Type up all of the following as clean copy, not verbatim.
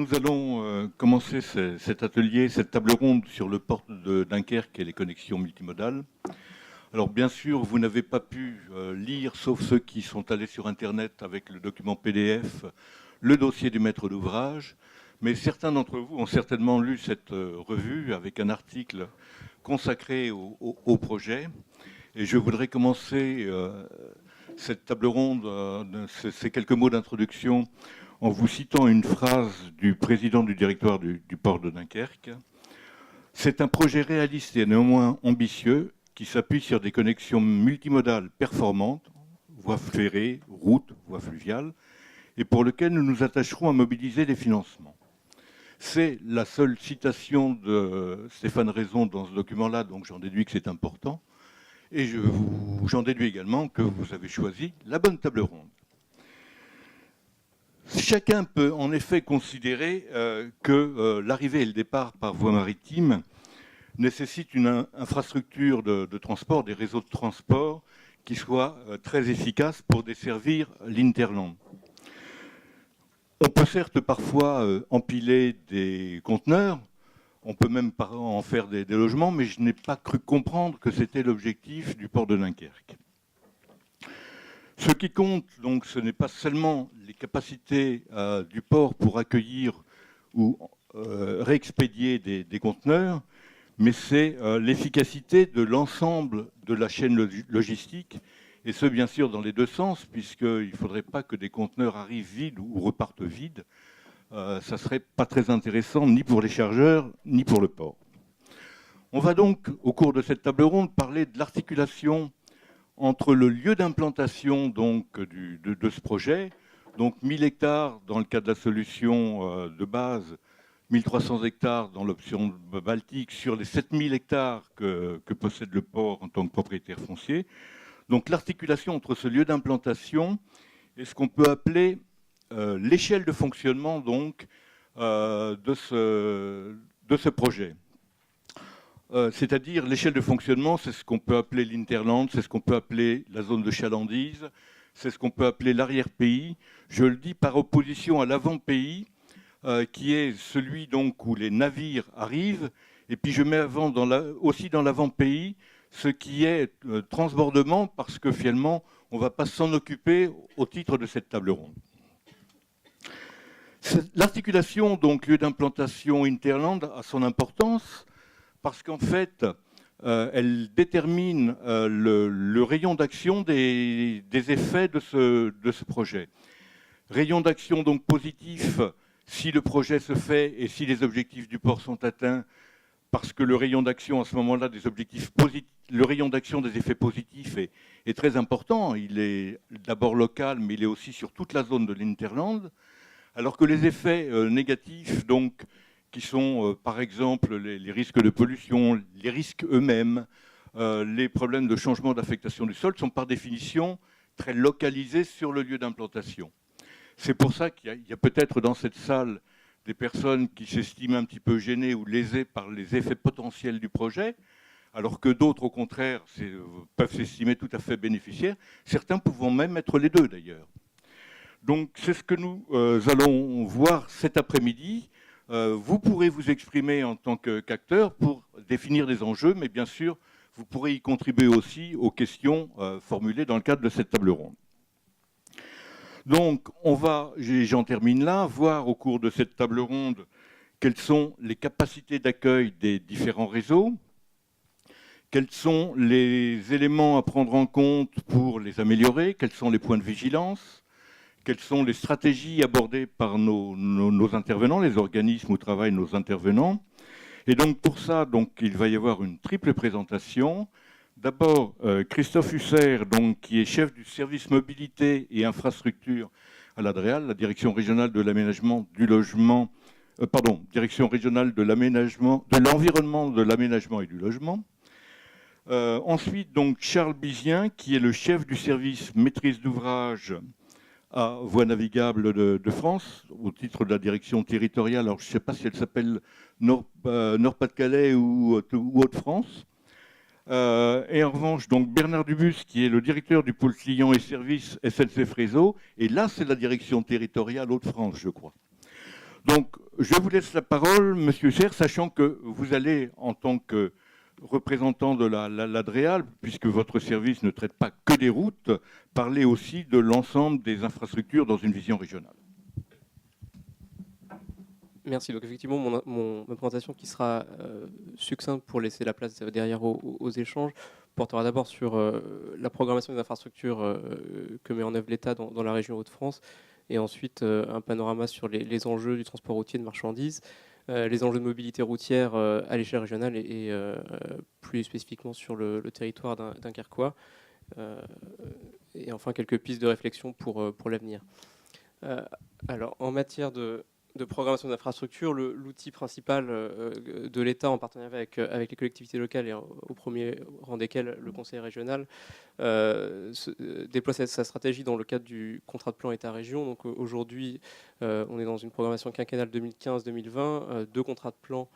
nous allons commencer cet atelier, cette table ronde sur le port de Dunkerque et les connexions multimodales. Alors bien sûr, vous n'avez pas pu lire, sauf ceux qui sont allés sur Internet avec le document PDF, le dossier du maître d'ouvrage, mais certains d'entre vous ont certainement lu cette revue avec un article consacré au projet. Et je voudrais commencer cette table ronde, ces quelques mots d'introduction, en vous citant une phrase du président du directoire du port de Dunkerque. C'est un projet réaliste et néanmoins ambitieux qui s'appuie sur des connexions multimodales performantes, voies ferrées, routes, voies fluviales, et pour lequel nous nous attacherons à mobiliser des financements. C'est la seule citation de Stéphane Raison dans ce document-là, donc j'en déduis que c'est important. Et j'en déduis également que vous avez choisi la bonne table ronde. Chacun peut en effet considérer que l'arrivée et le départ par voie maritime nécessitent une infrastructure de transport, des réseaux de transport qui soient très efficaces pour desservir l'Hinterland. On peut certes parfois empiler des conteneurs, on peut même en faire des logements, mais je n'ai pas cru comprendre que c'était l'objectif du port de Dunkerque. Ce qui compte, donc, ce n'est pas seulement les capacités du port pour accueillir ou réexpédier des conteneurs, mais c'est l'efficacité de l'ensemble de la chaîne logistique, et ce, bien sûr, dans les deux sens, puisqu'il ne faudrait pas que des conteneurs arrivent vides ou repartent vides. Ça ne serait pas très intéressant, ni pour les chargeurs, ni pour le port. On va donc, au cours de cette table ronde, parler de l'articulation entre le lieu d'implantation de ce projet, donc 1000 hectares dans le cas de la solution de base, 1300 hectares dans l'option baltique, sur les 7000 hectares que possède le port en tant que propriétaire foncier. Donc l'articulation entre ce lieu d'implantation et ce qu'on peut appeler l'échelle de fonctionnement donc, de ce projet. C'est-à-dire l'échelle de fonctionnement, c'est ce qu'on peut appeler l'Hinterland, c'est ce qu'on peut appeler la zone de chalandise, c'est ce qu'on peut appeler l'arrière-pays. Je le dis par opposition à l'avant-pays, qui est celui donc où les navires arrivent, et puis je mets aussi dans l'avant-pays ce qui est transbordement, parce que finalement, on ne va pas s'en occuper au titre de cette table ronde. L'articulation, donc lieu d'implantation Hinterland, a son importance, parce qu'en fait, elle détermine le rayon d'action des effets de ce projet. Rayon d'action donc positif si le projet se fait et si les objectifs du port sont atteints, parce que le rayon d'action à ce moment-là des objectifs positifs, le rayon d'action des effets positifs est très important. Il est d'abord local, mais il est aussi sur toute la zone de l'Hinterland, alors que les effets négatifs, donc, qui sont par exemple les risques de pollution, les risques eux-mêmes, les problèmes de changement d'affectation du sol, sont par définition très localisés sur le lieu d'implantation. C'est pour ça qu'il y a peut-être dans cette salle des personnes qui s'estiment un petit peu gênées ou lésées par les effets potentiels du projet, alors que d'autres, au contraire, peuvent s'estimer tout à fait bénéficiaires, certains pouvant même être les deux d'ailleurs. Donc c'est ce que nous allons voir cet après-midi. Vous pourrez vous exprimer en tant qu'acteur pour définir des enjeux, mais bien sûr, vous pourrez y contribuer aussi aux questions formulées dans le cadre de cette table ronde. Donc, on va, j'en termine là, voir au cours de cette table ronde quelles sont les capacités d'accueil des différents réseaux, quels sont les éléments à prendre en compte pour les améliorer, quels sont les points de vigilance, quelles sont les stratégies abordées par nos intervenants, les organismes où travaillent nos intervenants. Et donc pour ça, il va y avoir une triple présentation. D'abord, Christophe Husser, qui est chef du service mobilité et infrastructure à l'ADREAL, la direction régionale de l'aménagement du logement, direction régionale de l'aménagement, de l'environnement, de l'aménagement et du logement. Ensuite, Charles Bizien, qui est le chef du service maîtrise d'ouvrage à Voies navigables de France, au titre de la direction territoriale. Alors, je ne sais pas si elle s'appelle Nord-Pas-de-Calais ou Hauts-de-France. Et en revanche, Bernard Dubus, qui est le directeur du pôle clients et services SNCF Réseau. Et là, c'est la direction territoriale Hauts-de-France, je crois. Donc, Je vous laisse la parole, Monsieur Cher, sachant que vous allez, en tant que représentant de l'ADREAL, puisque votre service ne traite pas que des routes, parler aussi de l'ensemble des infrastructures dans une vision régionale. Merci. Donc effectivement, ma présentation qui sera succincte pour laisser la place derrière aux échanges portera d'abord sur la programmation des infrastructures que met en œuvre l'État dans la région Hauts-de-France, et ensuite un panorama sur les enjeux du transport routier de marchandises, les enjeux de mobilité routière à l'échelle régionale et plus spécifiquement sur le territoire dunkerquois, et enfin quelques pistes de réflexion pour l'avenir. Alors, en matière de programmation d'infrastructures, l'outil principal de l'État en partenariat avec les collectivités locales et au premier rang desquelles le Conseil régional déploie sa stratégie dans le cadre du contrat de plan État-région. Donc aujourd'hui, on est dans une programmation quinquennale 2015-2020, 2 contrats de plan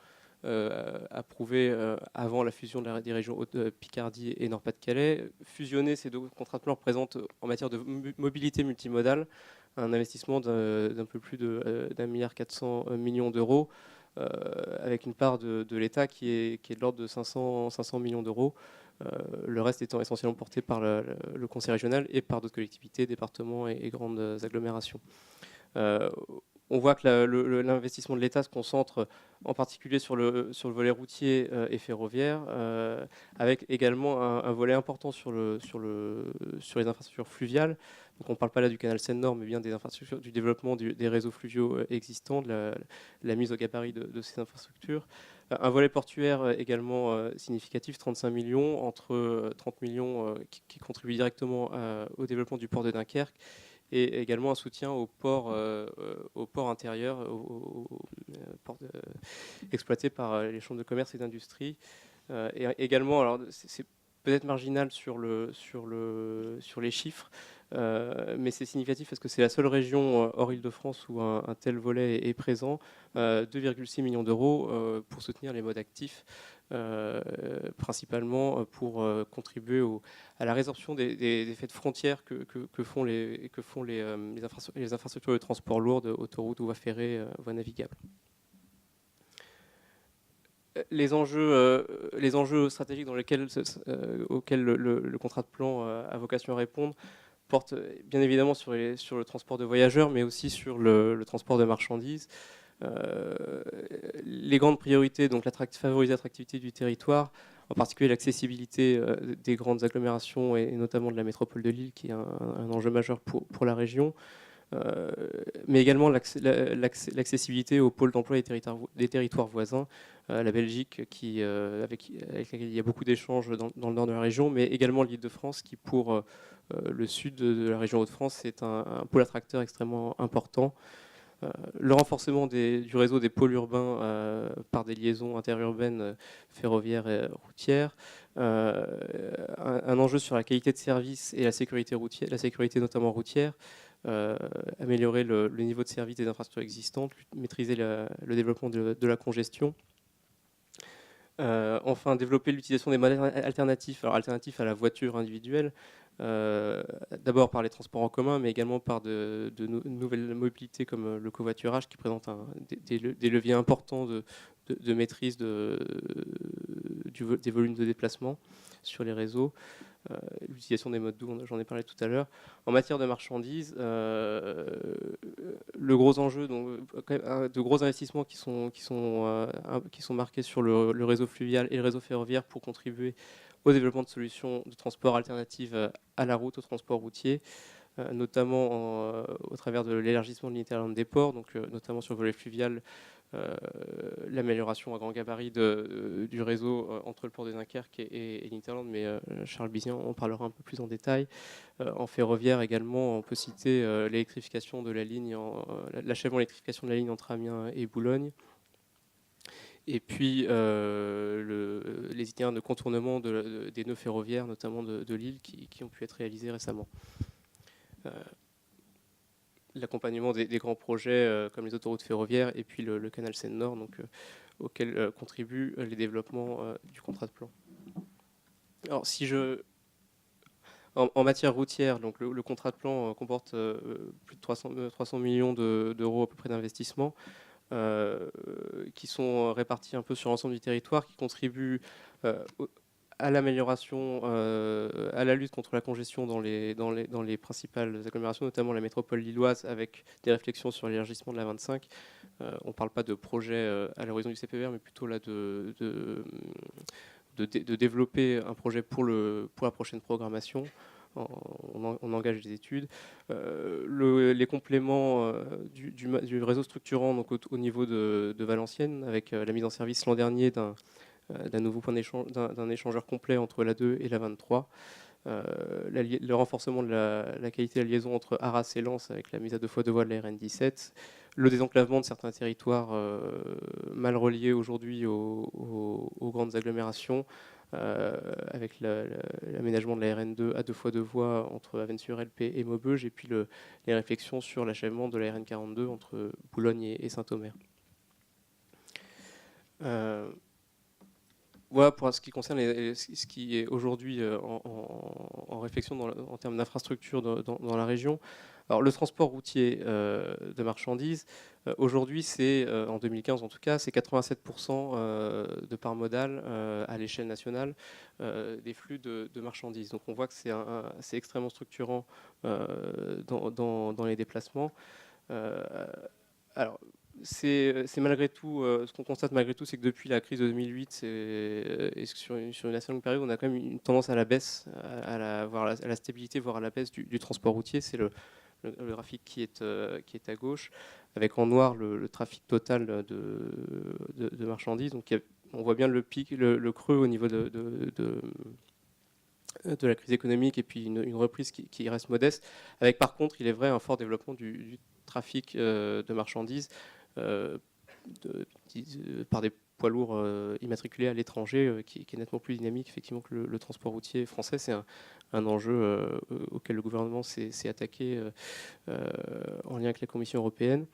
approuvés avant la fusion des régions Picardie et Nord-Pas-de-Calais. Fusionner ces 2 contrats de plan représente en matière de mobilité multimodale un investissement d'un peu plus d'1,4 milliard d'euros, avec une part de l'État qui est de l'ordre de 500 millions d'euros, le reste étant essentiellement porté par le Conseil régional et par d'autres collectivités, départements et grandes agglomérations. On voit que l'investissement de l'État se concentre en particulier sur le volet routier et ferroviaire, avec également un volet important sur les infrastructures fluviales. Donc on ne parle pas là du canal Seine-Nord, mais bien des infrastructures, du développement des réseaux fluviaux existants, de la mise au gabarit de ces infrastructures. Un volet portuaire également significatif, 35 millions, entre 30 millions qui contribuent directement au développement du port de Dunkerque, et également un soutien au port intérieur, au port exploité par les chambres de commerce et d'industrie. Et également, alors c'est peut-être marginal sur les chiffres, mais c'est significatif parce que c'est la seule région hors Île-de-France où un tel volet est présent, 2,6 millions d'euros pour soutenir les modes actifs, principalement pour contribuer à la résorption des effets de frontières que font les infrastructures de transport lourdes, autoroutes, voies ferrées, voies navigables. Les enjeux stratégiques auxquels le contrat de plan a vocation à répondre portent bien évidemment sur le transport de voyageurs, mais aussi sur le transport de marchandises. Les grandes priorités, donc favoriser l'attractivité du territoire, en particulier l'accessibilité des grandes agglomérations et notamment de la métropole de Lille, qui est un enjeu majeur pour la région. Mais également l'accessibilité aux pôles d'emploi des territoires voisins, la Belgique avec laquelle il y a beaucoup d'échanges dans le nord de la région, mais également l'Île-de-France qui, pour le sud de la région Hauts-de-France, est un pôle attracteur extrêmement important. Le renforcement du réseau des pôles urbains par des liaisons interurbaines, ferroviaires et routières, un enjeu sur la qualité de service et la sécurité routière, la sécurité notamment routière, améliorer le niveau de service des infrastructures existantes, maîtriser le développement de la congestion. Enfin, développer l'utilisation des modes alternatifs, alors alternatifs à la voiture individuelle, d'abord par les transports en commun, mais également par de nouvelles mobilités comme le covoiturage, qui présente des leviers importants de maîtrise des volumes de déplacement sur les réseaux. L'utilisation des modes doux, j'en ai parlé tout à l'heure. En matière de marchandises, le gros enjeu, donc, de gros investissements qui sont marqués sur le réseau fluvial et le réseau ferroviaire pour contribuer au développement de solutions de transport alternatives à la route, au transport routier, notamment au travers de l'élargissement de l'hinterland des ports, donc notamment sur le volet fluvial, l'amélioration à grand gabarit du réseau entre le port de Dunkerque et l'hinterland, mais Charles Bizian en parlera un peu plus en détail. En ferroviaire également, on peut citer l'électrification de la ligne, l'achèvement de l'électrification de la ligne entre Amiens et Boulogne. Et puis les itinéraires de contournement des nœuds ferroviaires, notamment de Lille, qui ont pu être réalisés récemment. L'accompagnement des grands projets comme les autoroutes ferroviaires et puis le canal Seine-Nord, donc auxquels contribuent les développements du contrat de plan. Alors, en matière routière, donc le contrat de plan comporte plus de 300 millions d'euros à peu près d'investissement. qui sont répartis un peu sur l'ensemble du territoire, qui contribuent à l'amélioration, à la lutte contre la congestion dans les principales agglomérations, notamment la métropole lilloise, avec des réflexions sur l'élargissement de la 25. On ne parle pas de projet à l'horizon du CPVR, mais plutôt là de développer un projet pour la prochaine programmation. On engage des études. Les compléments du réseau structurant donc au niveau de Valenciennes, avec la mise en service l'an dernier d'un nouveau point d'échange, d'un échangeur complet entre la 2 et la 23. Le renforcement de la qualité de la liaison entre Arras et Lens avec la mise à 2x2 voies de la RN 17, le désenclavement de certains territoires mal reliés aujourd'hui aux grandes agglomérations, avec l'aménagement de la RN2 à 2x2 voies entre Avesnes-sur-Helpe et Maubeuge, et puis les réflexions sur l'achèvement de la RN42 entre Boulogne et Saint-Omer. Voilà pour ce qui concerne ce qui est aujourd'hui en réflexion en termes d'infrastructure dans la région. Alors, le transport routier de marchandises, aujourd'hui, c'est, en 2015 en tout cas, c'est 87% de part modale à l'échelle nationale des flux de marchandises. Donc on voit que c'est extrêmement structurant dans les déplacements. Alors, c'est malgré tout, ce qu'on constate malgré tout, c'est que depuis la crise de 2008 et sur une assez longue période, on a quand même une tendance à la baisse, à la stabilité, voire à la baisse du transport routier. C'est le graphique qui est à gauche, avec en noir le trafic total de marchandises. Donc on voit bien le pic, le creux au niveau de la crise économique, et puis une reprise qui reste modeste, avec par contre, il est vrai, un fort développement du trafic de marchandises par des poids lourds immatriculés à l'étranger, qui est nettement plus dynamique effectivement que le transport routier français. C'est un enjeu auquel le gouvernement s'est attaqué en lien avec la Commission européenne.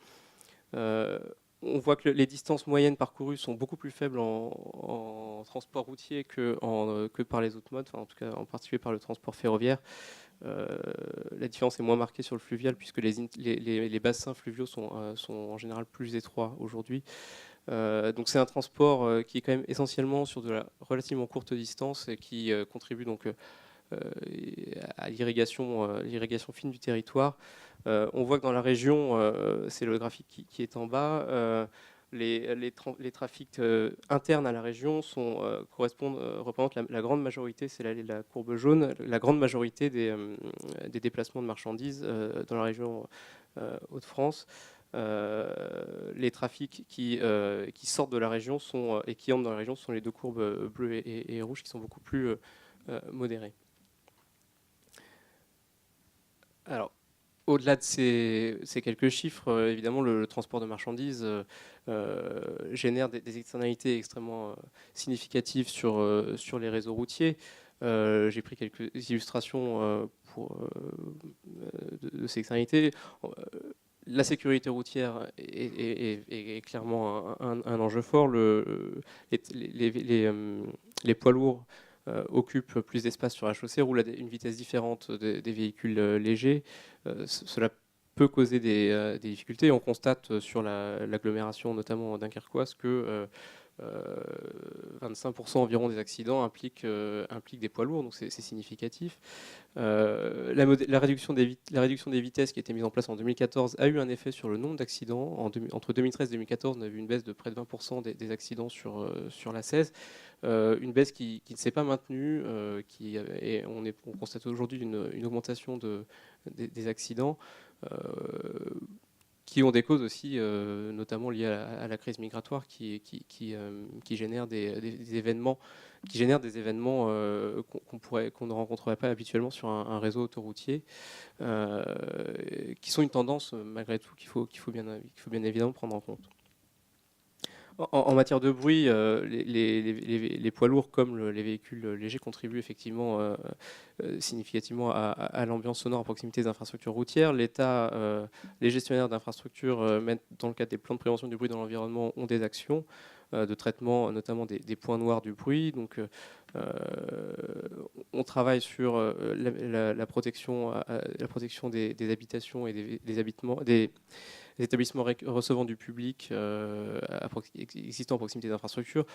On voit que les distances moyennes parcourues sont beaucoup plus faibles en transport routier que par les autres modes, enfin, en tout cas en particulier par le transport ferroviaire. La différence est moins marquée sur le fluvial, puisque les bassins fluviaux sont en général plus étroits aujourd'hui. Donc c'est un transport qui est quand même essentiellement sur de la relativement courte distance et qui contribue donc à l'irrigation fine du territoire. On voit que dans la région, c'est le graphique qui est en bas, les trafics internes à la région représentent la grande majorité, c'est la courbe jaune, la grande majorité des déplacements de marchandises dans la région Hauts-de-France. Les trafics qui sortent de la région et qui entrent dans la région sont les deux courbes bleues et rouges, qui sont beaucoup plus modérées. Alors, au-delà de ces quelques chiffres, évidemment, le transport de marchandises génère des externalités extrêmement significatives sur les réseaux routiers. J'ai pris quelques illustrations de ces externalités. La sécurité routière est clairement un enjeu fort. Les poids lourds occupent plus d'espace sur la chaussée, roulent à une vitesse différente des véhicules légers. Cela peut causer des difficultés. On constate sur l'agglomération, notamment dunkerquoise, que 25% environ des accidents impliquent des poids lourds, donc c'est significatif. La réduction des vitesses qui a été mise en place en 2014 a eu un effet sur le nombre d'accidents. Entre 2013 et 2014, on a vu une baisse de près de 20% des accidents sur la 16. Une baisse qui ne s'est pas maintenue, et on constate aujourd'hui une augmentation des accidents qui ont des causes aussi, notamment liées à la crise migratoire, qui génère des événements, qu'on ne rencontrerait pas habituellement sur un réseau autoroutier, qui sont une tendance malgré tout qu'il faut bien évidemment prendre en compte. En matière de bruit, les poids lourds comme les véhicules légers contribuent effectivement significativement à l'ambiance sonore à proximité des infrastructures routières. L'État, les gestionnaires d'infrastructures, dans le cadre des plans de prévention du bruit dans l'environnement, ont des actions de traitement, notamment des points noirs du bruit. Donc, on travaille sur la protection des habitations et des les établissements recevant du public existant à proximité d'infrastructures.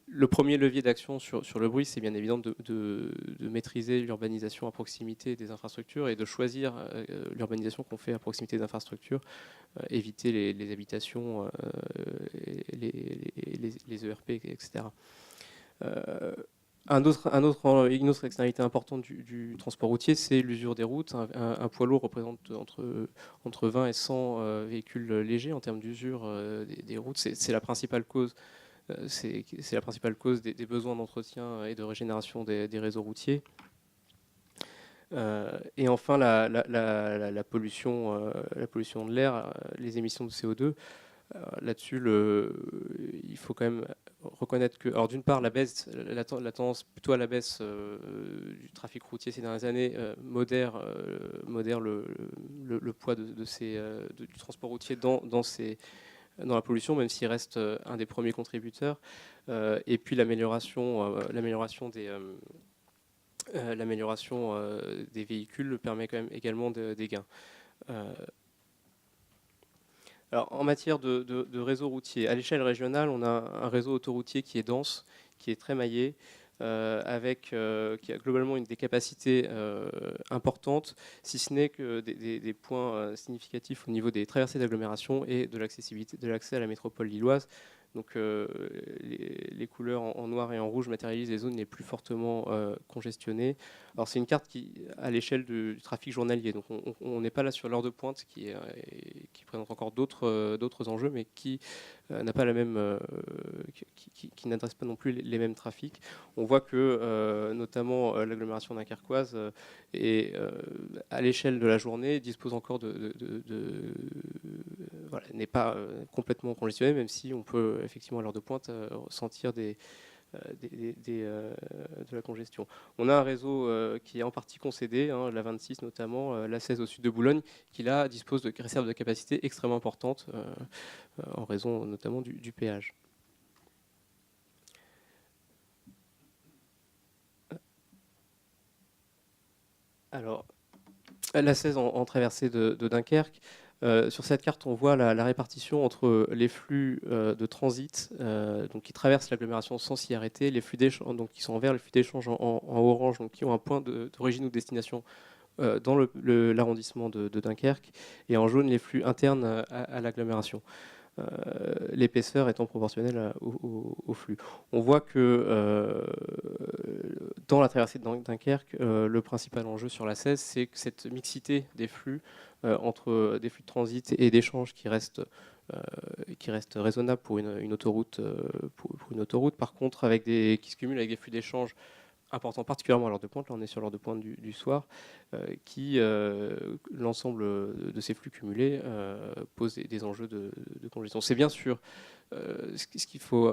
Le premier levier d'action sur le bruit, c'est bien évident de maîtriser l'urbanisation à proximité des infrastructures et de choisir l'urbanisation qu'on fait à proximité des infrastructures, éviter les habitations, les ERP, etc. Une autre externalité importante du transport routier, c'est l'usure des routes. Un poids lourd représente entre 20 et 100 véhicules légers en termes d'usure des routes. C'est la principale cause, des besoins d'entretien et de régénération des réseaux routiers. Et enfin, la pollution de l'air, les émissions de CO2. Là-dessus, il faut quand même reconnaître que, alors d'une part, la tendance plutôt à la baisse du trafic routier ces dernières années modère le poids du transport routier dans la pollution, même s'il reste un des premiers contributeurs. Et puis l'amélioration des véhicules permet quand même également des gains. Alors, en matière de réseau routier, à l'échelle régionale, on a un réseau autoroutier qui est dense, qui est très maillé, qui a globalement des capacités importantes, si ce n'est que des points significatifs au niveau des traversées d'agglomération et de l'accessibilité, de l'accès à la métropole lilloise. Donc les couleurs en noir et en rouge matérialisent les zones les plus fortement congestionnées. Alors c'est une carte qui, à l'échelle du trafic journalier, donc on n'est pas là sur l'heure de pointe qui présente encore d'autres enjeux, mais qui n'a pas la même, qui n'adresse pas non plus les mêmes trafics. On voit que notamment l'agglomération dunkerquoise à l'échelle de la journée dispose encore voilà, n'est pas complètement congestionnée, même si on peut effectivement à l'heure de pointe sentir de la congestion. On a un réseau qui est en partie concédé, la 26 notamment, la 16 au sud de Boulogne, qui là dispose de réserves de capacité extrêmement importantes en raison notamment du péage. Alors, la 16 en traversée de Dunkerque. Sur cette carte, on voit la répartition entre les flux de transit donc qui traversent l'agglomération sans s'y arrêter, les flux d'échange, donc qui sont en vert, les flux d'échange en orange, donc qui ont un point d'origine ou de destination dans l'arrondissement de Dunkerque, et en jaune les flux internes à l'agglomération. L'épaisseur étant proportionnelle au flux. On voit que dans la traversée de Dunkerque, le principal enjeu sur la 16, c'est que cette mixité des flux entre des flux de transit et d'échange qui reste raisonnable pour une autoroute. Pour une autoroute, par contre, qui se cumule avec des flux d'échange important, particulièrement à l'heure de pointe. Là, on est sur l'heure de pointe du soir, l'ensemble de ces flux cumulés pose des enjeux de congestion. C'est bien sûr ce qu'il faut.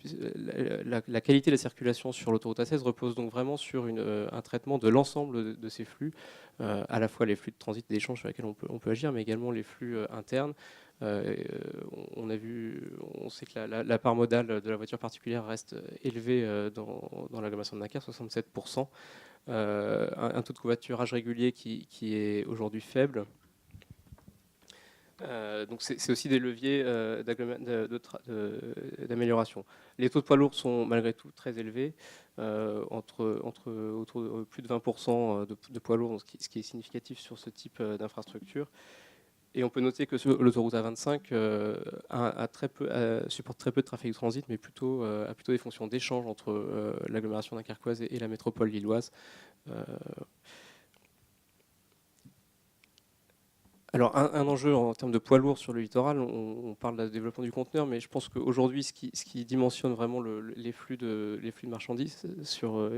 La qualité de la circulation sur l'autoroute A16 repose donc vraiment sur un traitement de l'ensemble de ces flux, à la fois les flux de transit et d'échange sur lesquels on peut agir, mais également les flux internes. On sait que la part modale de la voiture particulière reste élevée dans l'agglomération de Dunkerque, 67%. Un taux de covoiturage régulier qui est aujourd'hui faible. Donc c'est aussi des leviers d'amélioration. Les taux de poids lourds sont malgré tout très élevés, autour de plus de 20% de poids lourds, ce qui est significatif sur ce type d'infrastructure. Et on peut noter que l'autoroute A25 supporte très peu de trafic de transit, mais plutôt des fonctions d'échange entre l'agglomération dunkerquoise et la métropole lilloise. Alors, un enjeu en termes de poids lourd sur le littoral, on parle de développement du conteneur, mais je pense qu'aujourd'hui, ce qui dimensionne vraiment les flux de marchandises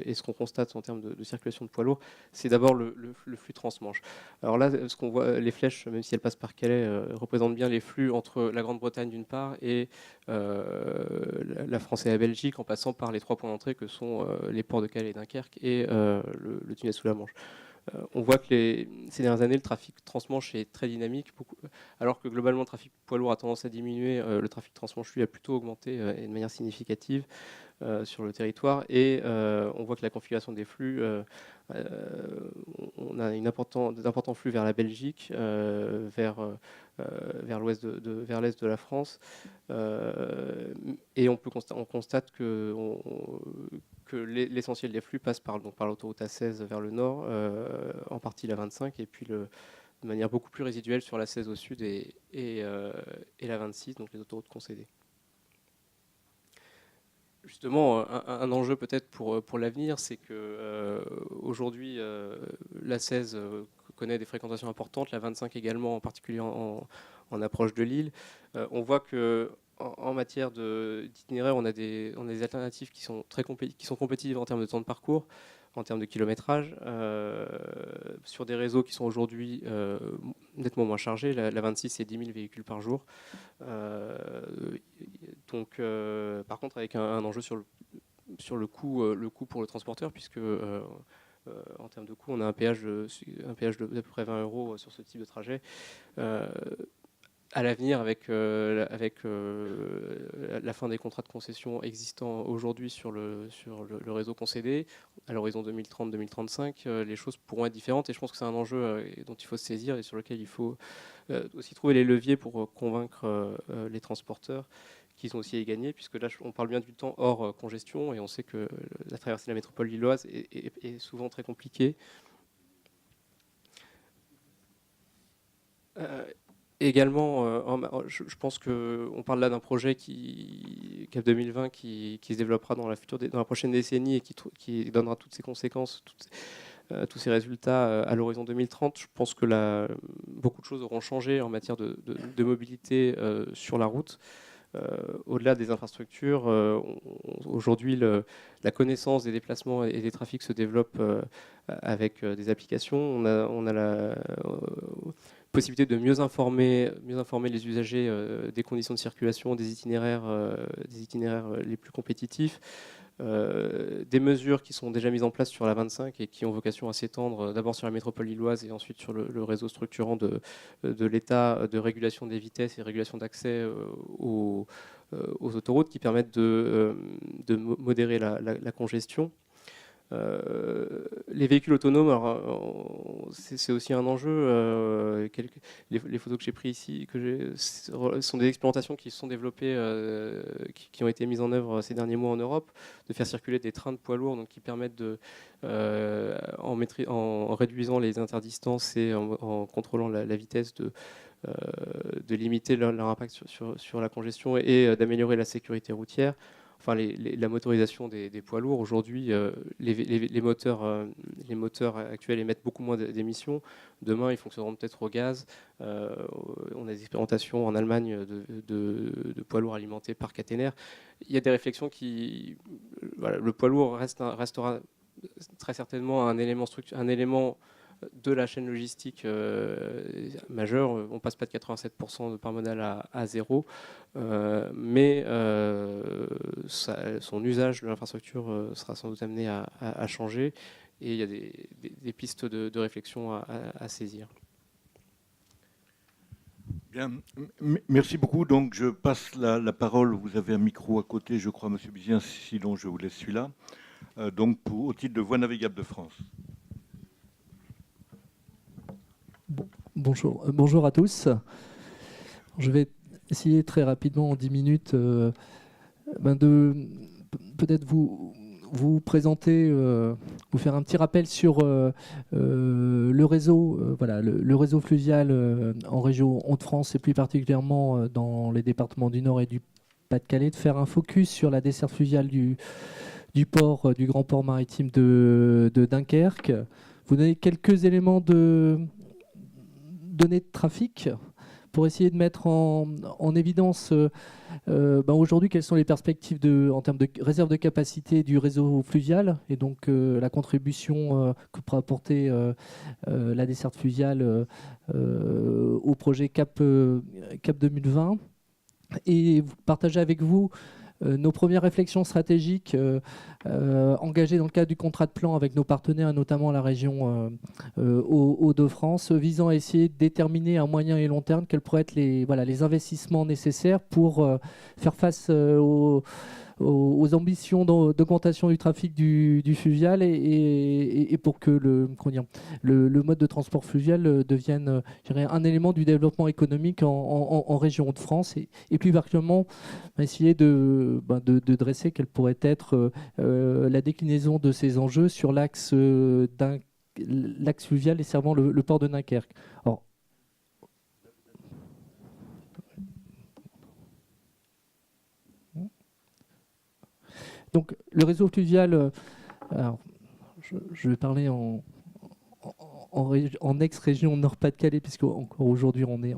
et ce qu'on constate en termes de circulation de poids lourds, c'est d'abord le flux transmanche. Alors là, ce qu'on voit, les flèches, même si elles passent par Calais, représentent bien les flux entre la Grande-Bretagne d'une part et la France et la Belgique, en passant par les trois points d'entrée que sont les ports de Calais et Dunkerque et le tunnel sous la Manche. On voit que ces dernières années, le trafic transmanche est très dynamique, alors que globalement le trafic poids lourd a tendance à diminuer. Le trafic transmanche, lui, a plutôt augmenté et de manière significative sur le territoire. Et on voit que la configuration des flux, on a d'importants flux vers la Belgique, vers l'ouest vers l'est de la France. Et on constate que l'essentiel des flux passe par l'autoroute A16 vers le nord, en partie la 25, et puis de manière beaucoup plus résiduelle sur la 16 au sud et la 26, donc les autoroutes concédées. Justement, un enjeu peut-être pour l'avenir, c'est que aujourd'hui, la 16 connaît des fréquentations importantes, la 25 également, en particulier en approche de Lille. On voit que en matière d'itinéraire, on a des alternatives qui sont compétitives en termes de temps de parcours, en termes de kilométrage, sur des réseaux qui sont aujourd'hui nettement moins chargés. La 26, c'est 10 000 véhicules par jour. Donc, par contre, avec un enjeu sur le coût pour le transporteur, puisque en termes de coût, on a un péage d'à peu près 20 € sur ce type de trajet. À l'avenir, avec la fin des contrats de concession existants aujourd'hui sur le réseau concédé, à l'horizon 2030-2035, les choses pourront être différentes. Et je pense que c'est un enjeu dont il faut se saisir et sur lequel il faut aussi trouver les leviers pour convaincre les transporteurs qu'ils ont aussi à y gagner, puisque là, on parle bien du temps hors congestion, et on sait que la traversée de la métropole lilloise est souvent très compliquée. Également, je pense qu'on parle là d'un projet CAP 2020 qui se développera dans la prochaine décennie et qui donnera toutes ses conséquences, tous ces résultats à l'horizon 2030. Je pense que beaucoup de choses auront changé en matière de mobilité sur la route. Au-delà des infrastructures, aujourd'hui, la connaissance des déplacements et des trafics se développe avec des applications. On a la possibilité de mieux informer les usagers des conditions de circulation, des itinéraires les plus compétitifs. Des mesures qui sont déjà mises en place sur la 25 et qui ont vocation à s'étendre d'abord sur la métropole lilloise et ensuite sur le réseau structurant de l'État de régulation des vitesses et régulation d'accès aux autoroutes, qui permettent de modérer la congestion. Les véhicules autonomes, c'est aussi un enjeu. Les photos que j'ai prises ici sont des expérimentations qui se sont développées, qui ont été mises en œuvre ces derniers mois en Europe, de faire circuler des trains de poids lourds, donc qui permettent en réduisant les interdistances et en contrôlant la vitesse, de limiter leur impact sur la congestion et d'améliorer la sécurité routière. Enfin, la motorisation des poids lourds. Aujourd'hui, les moteurs actuels émettent beaucoup moins d'émissions. Demain, ils fonctionneront peut-être au gaz. On a des expérimentations en Allemagne de poids lourds alimentés par caténaire. Il y a des réflexions le poids lourd restera très certainement un élément de la chaîne logistique majeure. On passe pas de 87% de part modale à 0, mais son usage de l'infrastructure sera sans doute amené à changer, et il y a des pistes de réflexion à saisir. Bien, merci beaucoup. Donc je passe la parole. Vous avez un micro à côté, je crois, Monsieur Bizien, sinon je vous laisse celui-là. Donc au titre de Voies navigables de France. Bonjour à tous. Je vais essayer très rapidement, en 10 minutes, de peut-être vous présenter, vous faire un petit rappel sur le réseau, le réseau fluvial en région Hauts-de-France, et plus particulièrement dans les départements du Nord et du Pas-de-Calais, de faire un focus sur la desserte fluviale du port, du grand port maritime de Dunkerque. Vous donner quelques éléments de données de trafic pour essayer de mettre en évidence aujourd'hui quelles sont les perspectives en termes de réserve de capacité du réseau fluvial, et donc la contribution que pourra apporter la desserte fluviale au projet CAP 2020, et partager avec vous nos premières réflexions stratégiques engagées dans le cadre du contrat de plan avec nos partenaires, notamment la région Hauts-de-France, visant à essayer de déterminer à moyen et long terme quels pourraient être les investissements nécessaires pour faire face aux ambitions d'augmentation du trafic du fluvial et pour que le mode de transport fluvial devienne un élément du développement économique en région de France et plus particulièrement essayer de dresser quelle pourrait être la déclinaison de ces enjeux sur l'axe fluvial desservant le port de Dunkerque. Alors, donc, le réseau fluvial, alors, je vais parler en ex-région Nord-Pas-de-Calais, puisque encore aujourd'hui, on est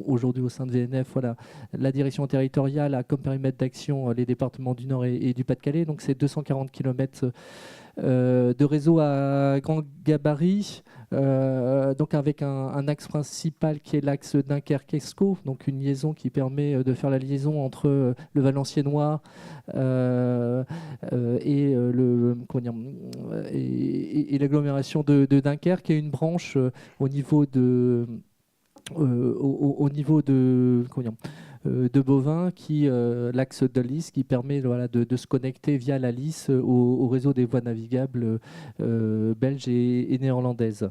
aujourd'hui au sein de VNF. Voilà, la direction territoriale a comme périmètre d'action les départements du Nord et du Pas-de-Calais. Donc, c'est 240 km de réseau à grand gabarit, donc avec un axe principal qui est l'axe Dunkerque-Escaut, donc une liaison qui permet de faire la liaison entre le Valenciennois et l'agglomération de Dunkerque, et une branche au niveau de Bovin, l'axe de Lys, qui permet de se connecter via la Lys au réseau des voies navigables belges et néerlandaises.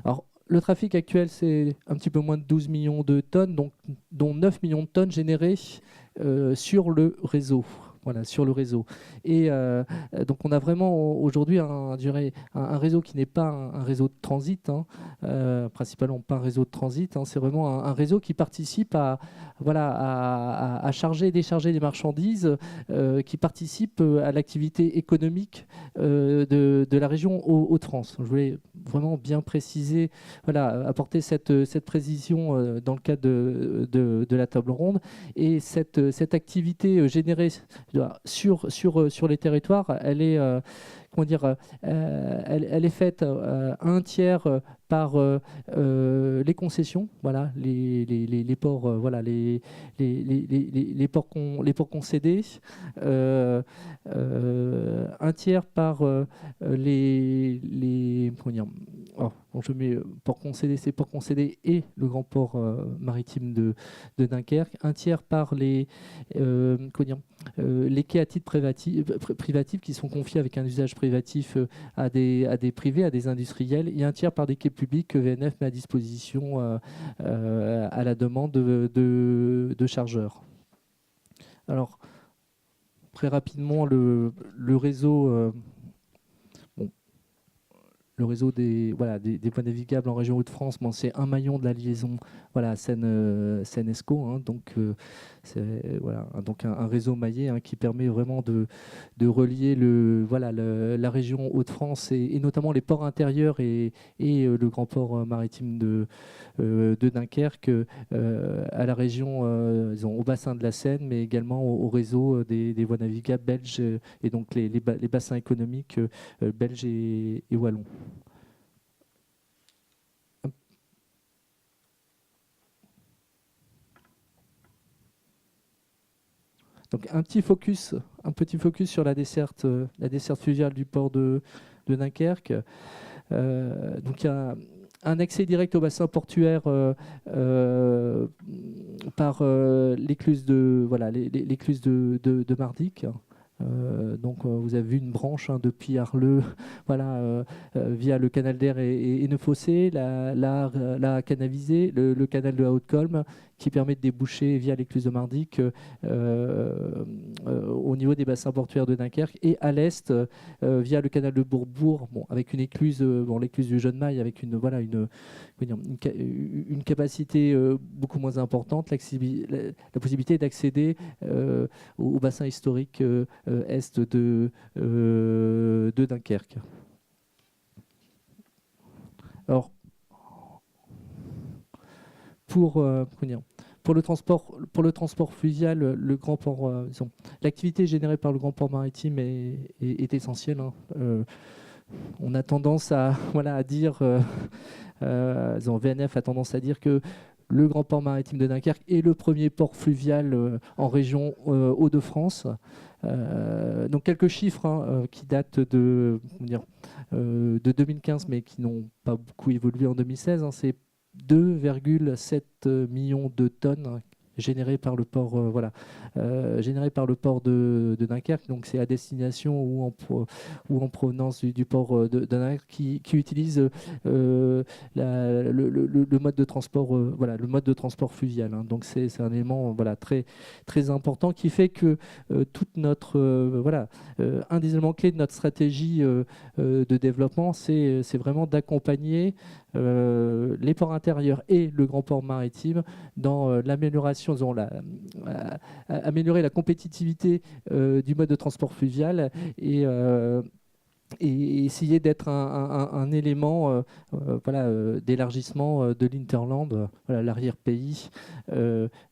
Alors, le trafic actuel, c'est un petit peu moins de 12 millions de tonnes, dont 9 millions de tonnes générées sur le réseau. Voilà, sur le réseau. Et donc on a vraiment aujourd'hui un réseau qui n'est pas un réseau de transit, principalement pas un réseau de transit, c'est vraiment un réseau qui participe à charger et décharger des marchandises, qui participe à l'activité économique de la région Hauts-de-France. Je voulais vraiment bien préciser, apporter cette précision dans le cadre de la table ronde. Et cette activité générée sur les territoires, elle est elle est faite un tiers par les concessions, les ports, les ports concédés, un tiers par je mets ports concédés, c'est ports concédés et le grand port maritime de Dunkerque, un tiers par les quais à titre privatif qui sont confiés avec un usage privatif à des privés, à des industriels, et un tiers par des quais publics que VNF met à disposition à la demande de chargeurs. Alors, très rapidement, le réseau... Le réseau des voies navigables en région Hauts-de-France, c'est un maillon de la liaison Seine-Escaut, donc c'est donc un réseau maillé qui permet vraiment de relier la région Hauts-de-France et notamment les ports intérieurs et le grand port maritime de Dunkerque à la région, au bassin de la Seine, mais également au réseau des voies navigables belges et donc les bassins économiques belges et wallons. Donc un petit focus sur la desserte fluviale du port de Dunkerque. Donc il y a un accès direct au bassin portuaire par l'écluse de Mardic. Donc vous avez vu une branche depuis Arleux, via le canal d'Air et Neuffossé, la canalisée, le canal de Haute-Colme, qui permet de déboucher via l'écluse de Mardic au niveau des bassins portuaires de Dunkerque, et à l'est via le canal de Bourbourg, avec une écluse, l'écluse du Jeune Mail, avec une capacité beaucoup moins importante, la possibilité d'accéder au bassin historique est de Dunkerque. Alors, pour le transport fluvial, le grand port, l'activité générée par le grand port maritime est essentielle. On a tendance à dire, VNF a tendance à dire que le grand port maritime de Dunkerque est le premier port fluvial en région Hauts-de-France. Donc quelques chiffres qui datent de 2015, mais qui n'ont pas beaucoup évolué en 2016. C'est 2,7 millions de tonnes générées par le port, de Dunkerque. Donc c'est à destination ou en provenance du port de Dunkerque qui utilise le mode de transport, le mode de transport fluvial. Donc c'est un élément très très important qui fait que toute notre un des éléments clés de notre stratégie de développement, c'est vraiment d'accompagner les ports intérieurs et le grand port maritime dans l'amélioration, améliorer la compétitivité du mode de transport fluvial et essayer d'être un élément d'élargissement de l'Hinterland, l'arrière-pays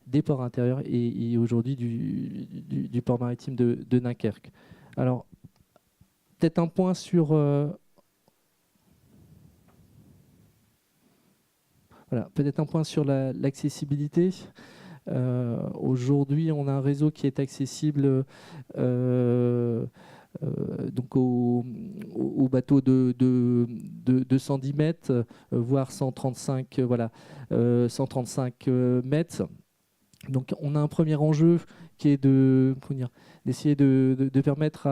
des ports intérieurs et aujourd'hui du port maritime de Dunkerque. Alors, peut-être un point sur... peut-être un point sur l'accessibilité. Aujourd'hui, on a un réseau qui est accessible donc aux bateaux de 110 mètres, voire 135, 135 mètres. Donc, on a un premier enjeu qui est d'essayer de permettre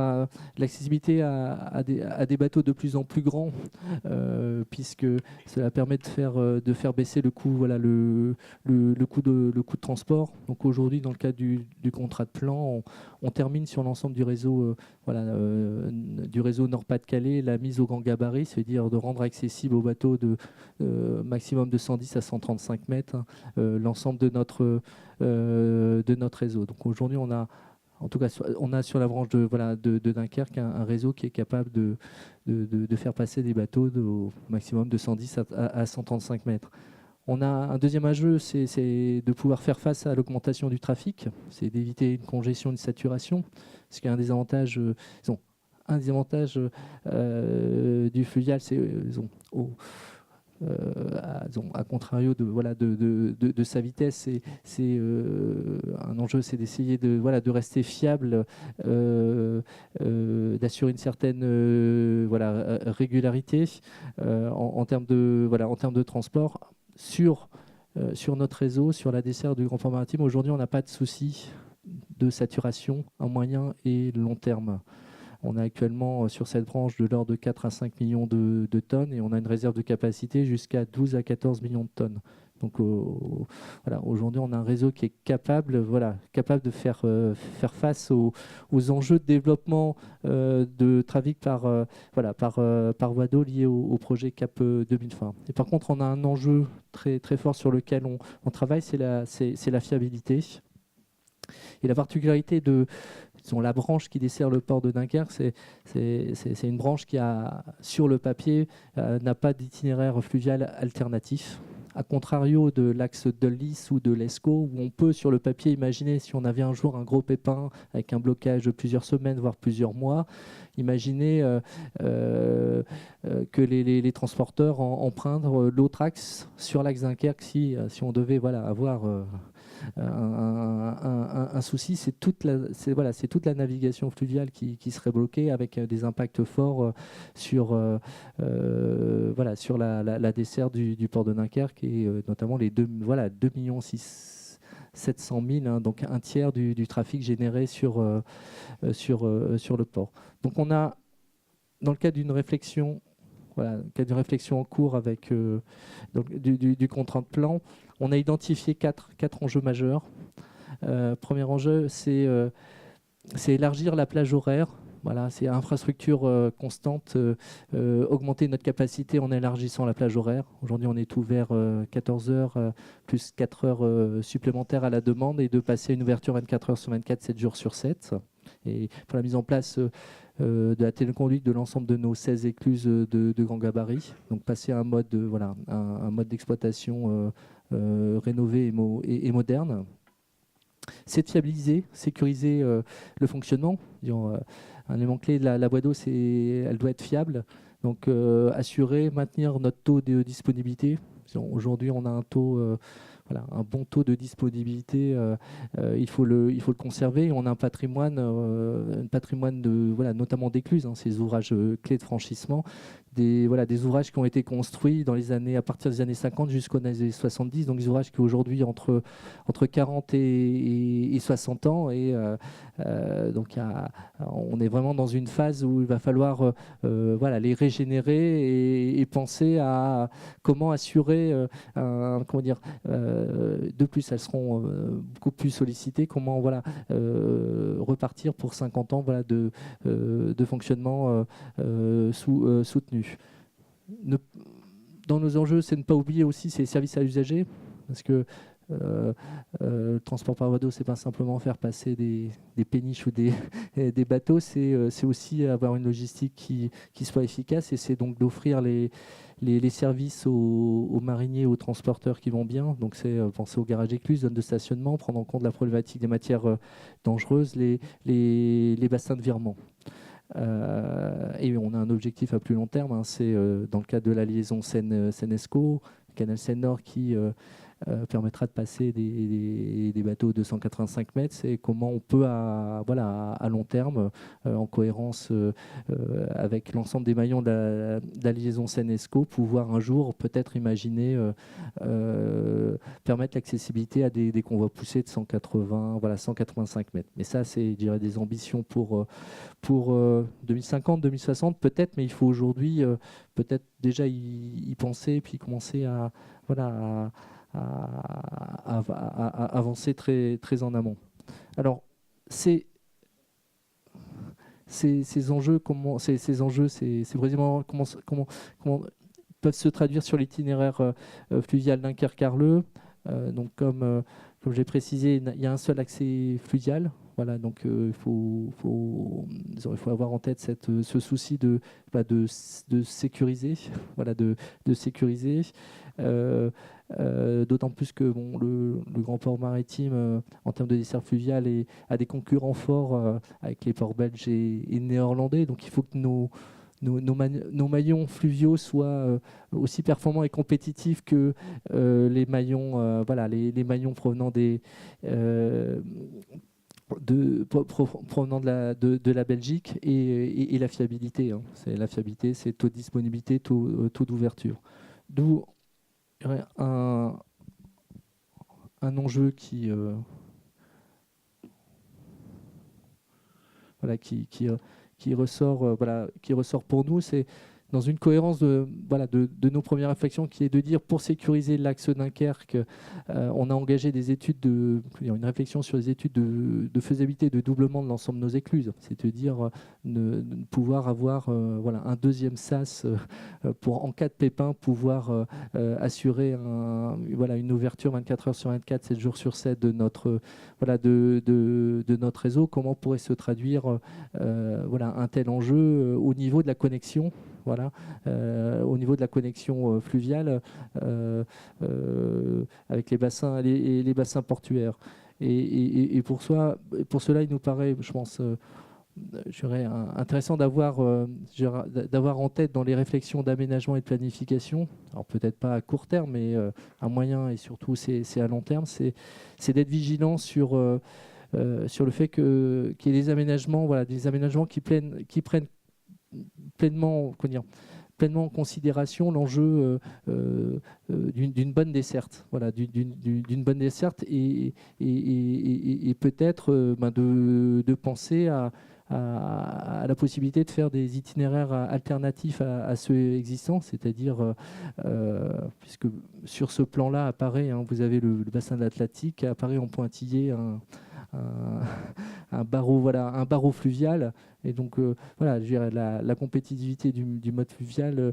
l'accessibilité à des bateaux de plus en plus grands, puisque cela permet de faire baisser le coût, le coût de transport. Donc aujourd'hui, dans le cadre du contrat de plan, on termine sur l'ensemble du réseau, du réseau Nord-Pas-de-Calais, la mise au grand gabarit, c'est-à-dire de rendre accessible aux bateaux de maximum de 110 à 135 mètres l'ensemble de notre réseau. Donc aujourd'hui, on a sur la branche de Dunkerque un réseau qui est capable de faire passer des bateaux au maximum de 110 à 135 mètres. On a un deuxième enjeu, c'est de pouvoir faire face à l'augmentation du trafic, c'est d'éviter une congestion, une saturation, parce qu'un des avantages, du fluvial, c'est à contrario de sa vitesse, c'est un enjeu, c'est d'essayer de rester fiable, d'assurer une certaine régularité en termes de transport sur notre réseau, sur la desserte du Grand Port Maritime. Aujourd'hui, on n'a pas de souci de saturation à moyen et long terme. On a actuellement sur cette branche de l'ordre de 4 à 5 millions de tonnes et on a une réserve de capacité jusqu'à 12 à 14 millions de tonnes. Donc aujourd'hui, on a un réseau qui est capable de faire face aux enjeux de développement de trafic par voie d'eau liés au projet CAP 2020. Et par contre, on a un enjeu très, très fort sur lequel on travaille, c'est la fiabilité. Et la particularité de la branche qui dessert le port de Dunkerque, c'est une branche qui, sur le papier, n'a pas d'itinéraire fluvial alternatif. A contrario de l'axe Dulles ou de l'Escaut, où on peut, sur le papier, imaginer, si on avait un jour un gros pépin avec un blocage de plusieurs semaines, voire plusieurs mois, imaginer que les transporteurs empruntent l'autre axe sur l'axe Dunkerque si on devait avoir... un souci, c'est toute la navigation fluviale qui serait bloquée avec des impacts forts sur la desserte du port de Dunkerque et notamment les 2 700 000, donc un tiers du trafic généré sur le port. Donc on a, dans le cadre d'une réflexion en cours avec du contrat de plan, on a identifié quatre enjeux majeurs. Premier enjeu, c'est élargir la plage horaire. Voilà, c'est infrastructure constante, augmenter notre capacité en élargissant la plage horaire. Aujourd'hui, on est ouvert 14 heures plus 4 heures supplémentaires à la demande et de passer à une ouverture 24 heures sur 24, 7 jours sur 7. Et pour la mise en place de la téléconduite de l'ensemble de nos 16 écluses de grand gabarit, donc passer à un mode d'exploitation rénové et moderne. C'est de fiabiliser, sécuriser le fonctionnement. Un élément clé de la boîte d'eau, elle doit être fiable. Donc maintenir notre taux de disponibilité. Aujourd'hui, on a un taux voilà, un bon taux de disponibilité, il faut le conserver. On a un patrimoine notamment d'écluses, hein, ces ouvrages clés de franchissement, des ouvrages qui ont été construits à partir des années 50 jusqu'aux années 70, donc des ouvrages qui aujourd'hui entre 40 et 60 ans, et donc on est vraiment dans une phase où il va falloir les régénérer et penser à comment assurer de plus, elles seront beaucoup plus sollicitées, comment repartir pour 50 ans de fonctionnement soutenu. Dans nos enjeux, c'est ne pas oublier aussi ces services à usagers, parce que le transport par voie d'eau, c'est pas simplement faire passer des péniches ou des bateaux, c'est aussi avoir une logistique qui soit efficace, et c'est donc d'offrir les services aux mariniers, aux transporteurs qui vont bien. Donc c'est penser aux garages écluses, zones de stationnement, prendre en compte la problématique des matières dangereuses, les bassins de virement. Et on a un objectif à plus long terme, hein, c'est dans le cadre de la liaison Seine-Escaut, canal Seine-Nord, qui permettra de passer des bateaux de 285 mètres. C'est comment on peut à long terme, en cohérence avec l'ensemble des maillons de la liaison Seine-Escaut, pouvoir un jour peut-être imaginer permettre l'accessibilité à des convois poussés de 185 mètres. Mais ça, c'est, je dirais, des ambitions pour 2050, 2060 peut-être, mais il faut aujourd'hui peut-être déjà y penser et puis commencer à avancer très, très en amont. Alors, ces enjeux, c'est vraiment comment peuvent se traduire sur l'itinéraire fluvial Dunkerque-Arleux. Donc, comme j'ai précisé, il y a un seul accès fluvial. Voilà, donc il faut avoir en tête ce souci de sécuriser, de sécuriser. D'autant plus que le grand port maritime, en termes de dessert fluvial, a des concurrents forts avec les ports belges et néerlandais. Donc il faut que nos maillons fluviaux soient aussi performants et compétitifs que les maillons, les maillons provenant provenant de la Belgique, et la fiabilité. Hein. C'est la fiabilité, c'est taux de disponibilité, taux d'ouverture. D'où un enjeu qui ressort pour nous, c'est dans une cohérence de nos premières réflexions, qui est de dire, pour sécuriser l'axe Dunkerque, on a engagé une réflexion sur les études de faisabilité de doublement de l'ensemble de nos écluses, c'est-à-dire de pouvoir avoir un deuxième sas pour, en cas de pépin, pouvoir assurer une ouverture 24 heures sur 24, 7 jours sur 7 de notre réseau. Comment pourrait se traduire un tel enjeu au niveau de la connexion, au niveau de la connexion fluviale avec les bassins portuaires. Et pour cela, il nous paraît, je pense, intéressant d'avoir en tête, dans les réflexions d'aménagement et de planification, alors peut-être pas à court terme, mais à moyen, et surtout c'est à long terme, c'est d'être vigilant sur le fait qu'il y ait des aménagements qui prennent pleinement en considération l'enjeu d'une bonne desserte, d'une bonne desserte, et peut-être de penser à la possibilité de faire des itinéraires alternatifs à ceux existants, c'est-à-dire, puisque sur ce plan-là apparaît, vous avez le bassin de l'Atlantique, apparaît en pointillé un barreau fluvial, et donc je dirais la compétitivité du mode fluvial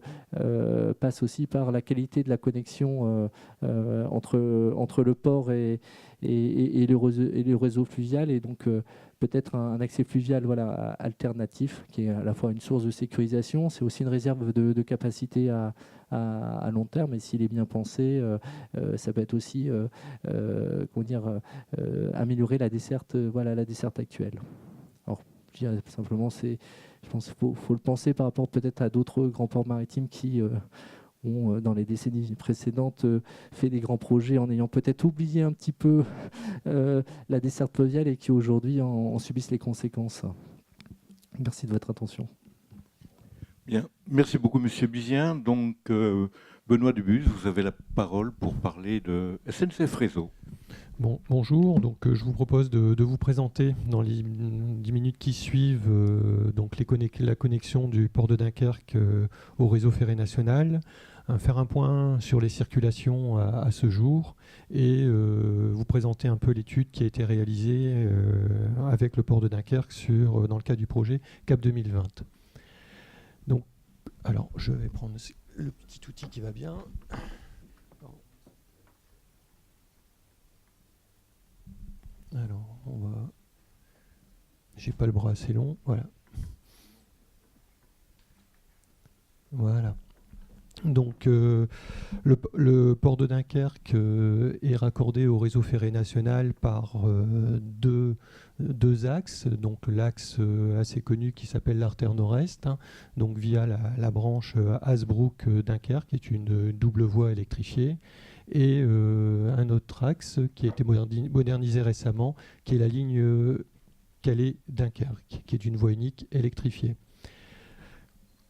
passe aussi par la qualité de la connexion entre le port et le réseau fluvial, et donc peut-être un accès fluvial alternatif, qui est à la fois une source de sécurisation, c'est aussi une réserve de capacité à long terme, et s'il est bien pensé, ça peut être aussi améliorer la desserte actuelle. Alors, je dirais simplement, je pense qu'il faut le penser par rapport peut-être à d'autres grands ports maritimes qui ont, dans les décennies précédentes, fait des grands projets en ayant peut-être oublié un petit peu la desserte fluviale et qui aujourd'hui en subissent les conséquences. Merci de votre attention. Bien, merci beaucoup Monsieur Bizien. Donc Benoît Dubus, vous avez la parole pour parler de SNCF Réseau. Bon, bonjour, donc je vous propose de vous présenter dans les 10 minutes qui suivent donc la connexion du port de Dunkerque au réseau ferré national, faire un point sur les circulations à ce jour et vous présenter un peu l'étude qui a été réalisée avec le port de Dunkerque dans le cadre du projet CAP 2020. Donc, alors je vais prendre le petit outil qui va bien. Alors, j'ai pas le bras assez long, voilà. Voilà. Donc, le port de Dunkerque est raccordé au réseau ferré national par deux axes. Donc, l'axe assez connu qui s'appelle l'artère nord-est, donc via la branche Hasbrook-Dunkerque, qui est une double voie électrifiée. Et un autre axe qui a été modernisé récemment, qui est la ligne Calais-Dunkerque, qui est une voie unique électrifiée.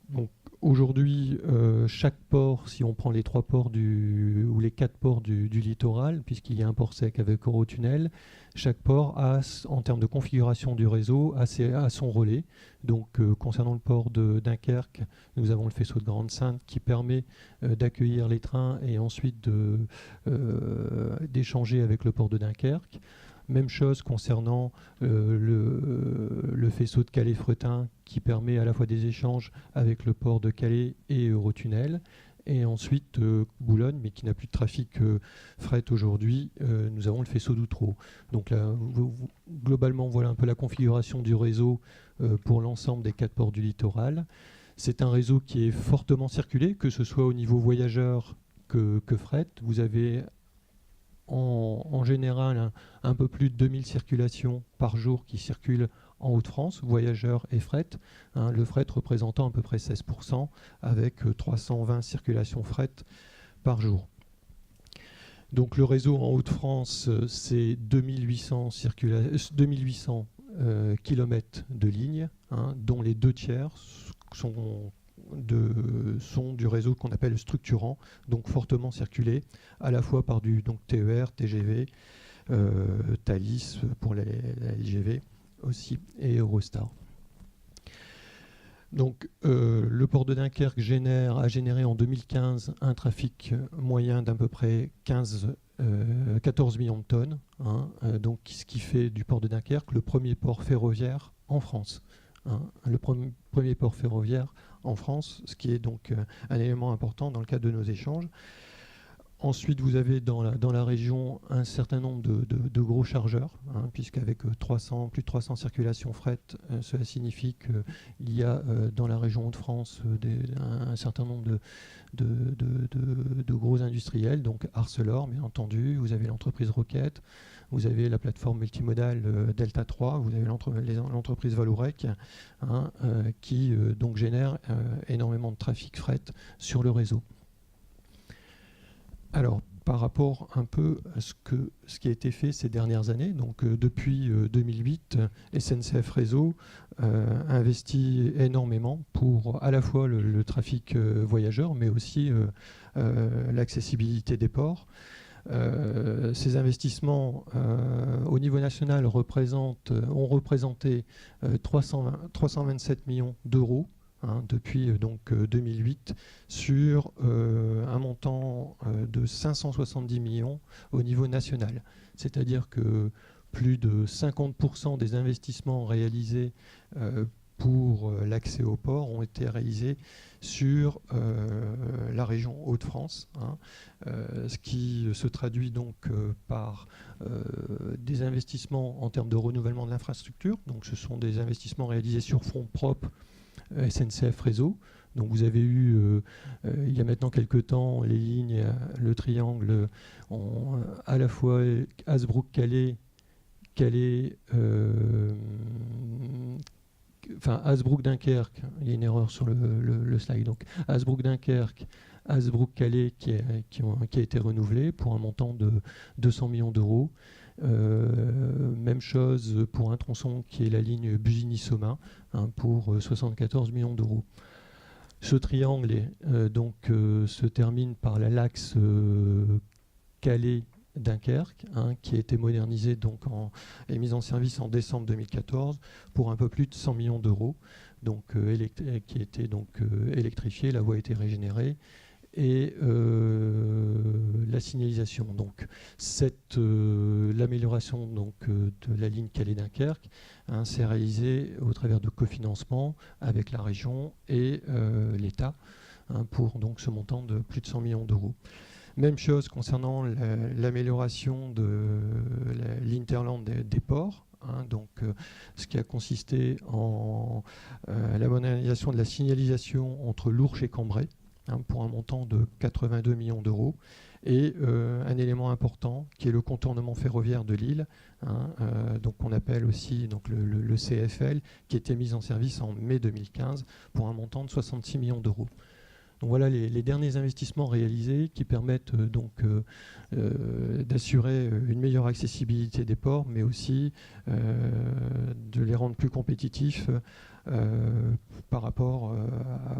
Donc aujourd'hui, chaque port, si on prend les 3 ports ou les 4 ports du littoral, puisqu'il y a un port sec avec Eurotunnel, chaque port a, en termes de configuration du réseau, a son relais. Donc concernant le port de Dunkerque, nous avons le faisceau de Grande-Synthe qui permet d'accueillir les trains et ensuite d'échanger avec le port de Dunkerque. Même chose concernant le faisceau de Calais-Fretin qui permet à la fois des échanges avec le port de Calais et Eurotunnel. Et ensuite, Boulogne, mais qui n'a plus de trafic fret aujourd'hui, nous avons le faisceau d'Outreau. Donc là, globalement, voilà un peu la configuration du réseau pour l'ensemble des 4 ports du littoral. C'est un réseau qui est fortement circulé, que ce soit au niveau voyageurs que fret. Vous avez en général un peu plus de 2000 circulations par jour qui circulent en Hauts-de-France, voyageurs et fret, le fret représentant à peu près 16% avec 320 circulations fret par jour. Donc le réseau en Hauts-de-France, c'est 2800 km de lignes, dont les 2 tiers sont du réseau qu'on appelle structurant, donc fortement circulé, à la fois par du TER, TGV, Thalys pour la LGV aussi, et Eurostar. Donc le port de Dunkerque a généré en 2015 un trafic moyen d'à peu près 14 millions de tonnes, donc ce qui fait du port de Dunkerque le premier port ferroviaire en France. Le premier port ferroviaire en France, ce qui est donc un élément important dans le cadre de nos échanges. Ensuite, vous avez dans la région un certain nombre de gros chargeurs, puisqu'avec plus de 300 circulations fret, cela signifie qu'il y a dans la région Hauts-de-France un certain nombre de gros industriels, donc Arcelor, bien entendu, vous avez l'entreprise Roquette, vous avez la plateforme multimodale Delta 3, vous avez l'entreprise Vallourec, qui donc génère énormément de trafic fret sur le réseau. Alors, par rapport un peu à ce qui a été fait ces dernières années, donc depuis 2008, SNCF Réseau investit énormément pour à la fois le trafic voyageur, mais aussi l'accessibilité des ports. Ces investissements au niveau national ont représenté 327 millions d'euros depuis donc 2008 sur un montant de 570 millions au niveau national. C'est-à-dire que plus de 50% des investissements réalisés pour l'accès au port ont été réalisés sur la région Hauts-de-France, ce qui se traduit donc par des investissements en termes de renouvellement de l'infrastructure. Donc ce sont des investissements réalisés sur fonds propres SNCF Réseau. Donc vous avez eu, il y a maintenant quelques temps, les lignes, le triangle, à la fois Hasbrook-Calais, Hasbrook-Dunkerque, il y a une erreur sur le slide, donc Hasbrook-Dunkerque, Hasbrook-Calais qui a été renouvelé pour un montant de 200 millions d'euros. Même chose pour un tronçon qui est la ligne Busigny-Somain, pour 74 millions d'euros. Ce triangle se termine par l'axe Calais-Dunkerque, qui a été modernisé et mis en service en décembre 2014 pour un peu plus de 100 millions d'euros, qui a été électrifié, la voie a été régénérée. Et la signalisation. Donc, l'amélioration de la ligne Calais-Dunkerque s'est réalisée au travers de cofinancement avec la région et l'État pour ce montant de plus de 100 millions d'euros. Même chose concernant l'amélioration de l'Interland des ports. Ce qui a consisté en la modernisation de la signalisation entre Lourches et Cambrai, pour un montant de 82 millions d'euros. Et un élément important qui est le contournement ferroviaire de Lille, qu'on appelle aussi le CFL, qui a été mis en service en mai 2015 pour un montant de 66 millions d'euros. Donc voilà les derniers investissements réalisés qui permettent d'assurer une meilleure accessibilité des ports, mais aussi de les rendre plus compétitifs par rapport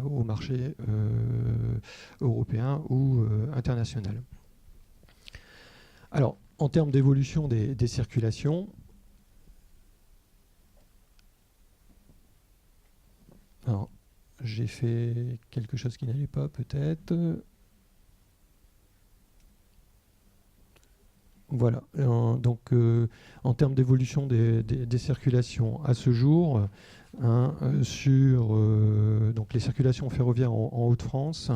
au marché européen ou international. Alors, en termes d'évolution des circulations, alors, j'ai fait quelque chose qui n'allait pas, peut-être. Voilà. En termes d'évolution des circulations, à ce jour, sur les circulations ferroviaires en Hauts-de-France,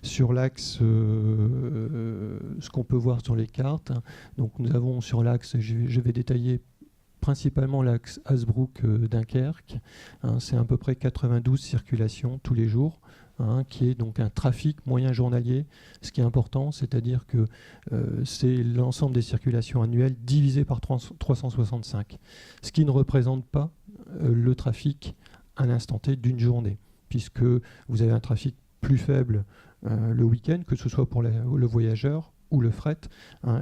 sur l'axe, ce qu'on peut voir sur les cartes. Donc, nous avons sur l'axe, je vais détailler principalement l'axe Hasbrook-Dunkerque. C'est à peu près 92 circulations tous les jours, qui est donc un trafic moyen journalier. Ce qui est important, c'est-à-dire que c'est l'ensemble des circulations annuelles divisé par 365, ce qui ne représente pas le trafic à l'instant T d'une journée, puisque vous avez un trafic plus faible le week-end, que ce soit pour le voyageur ou le fret,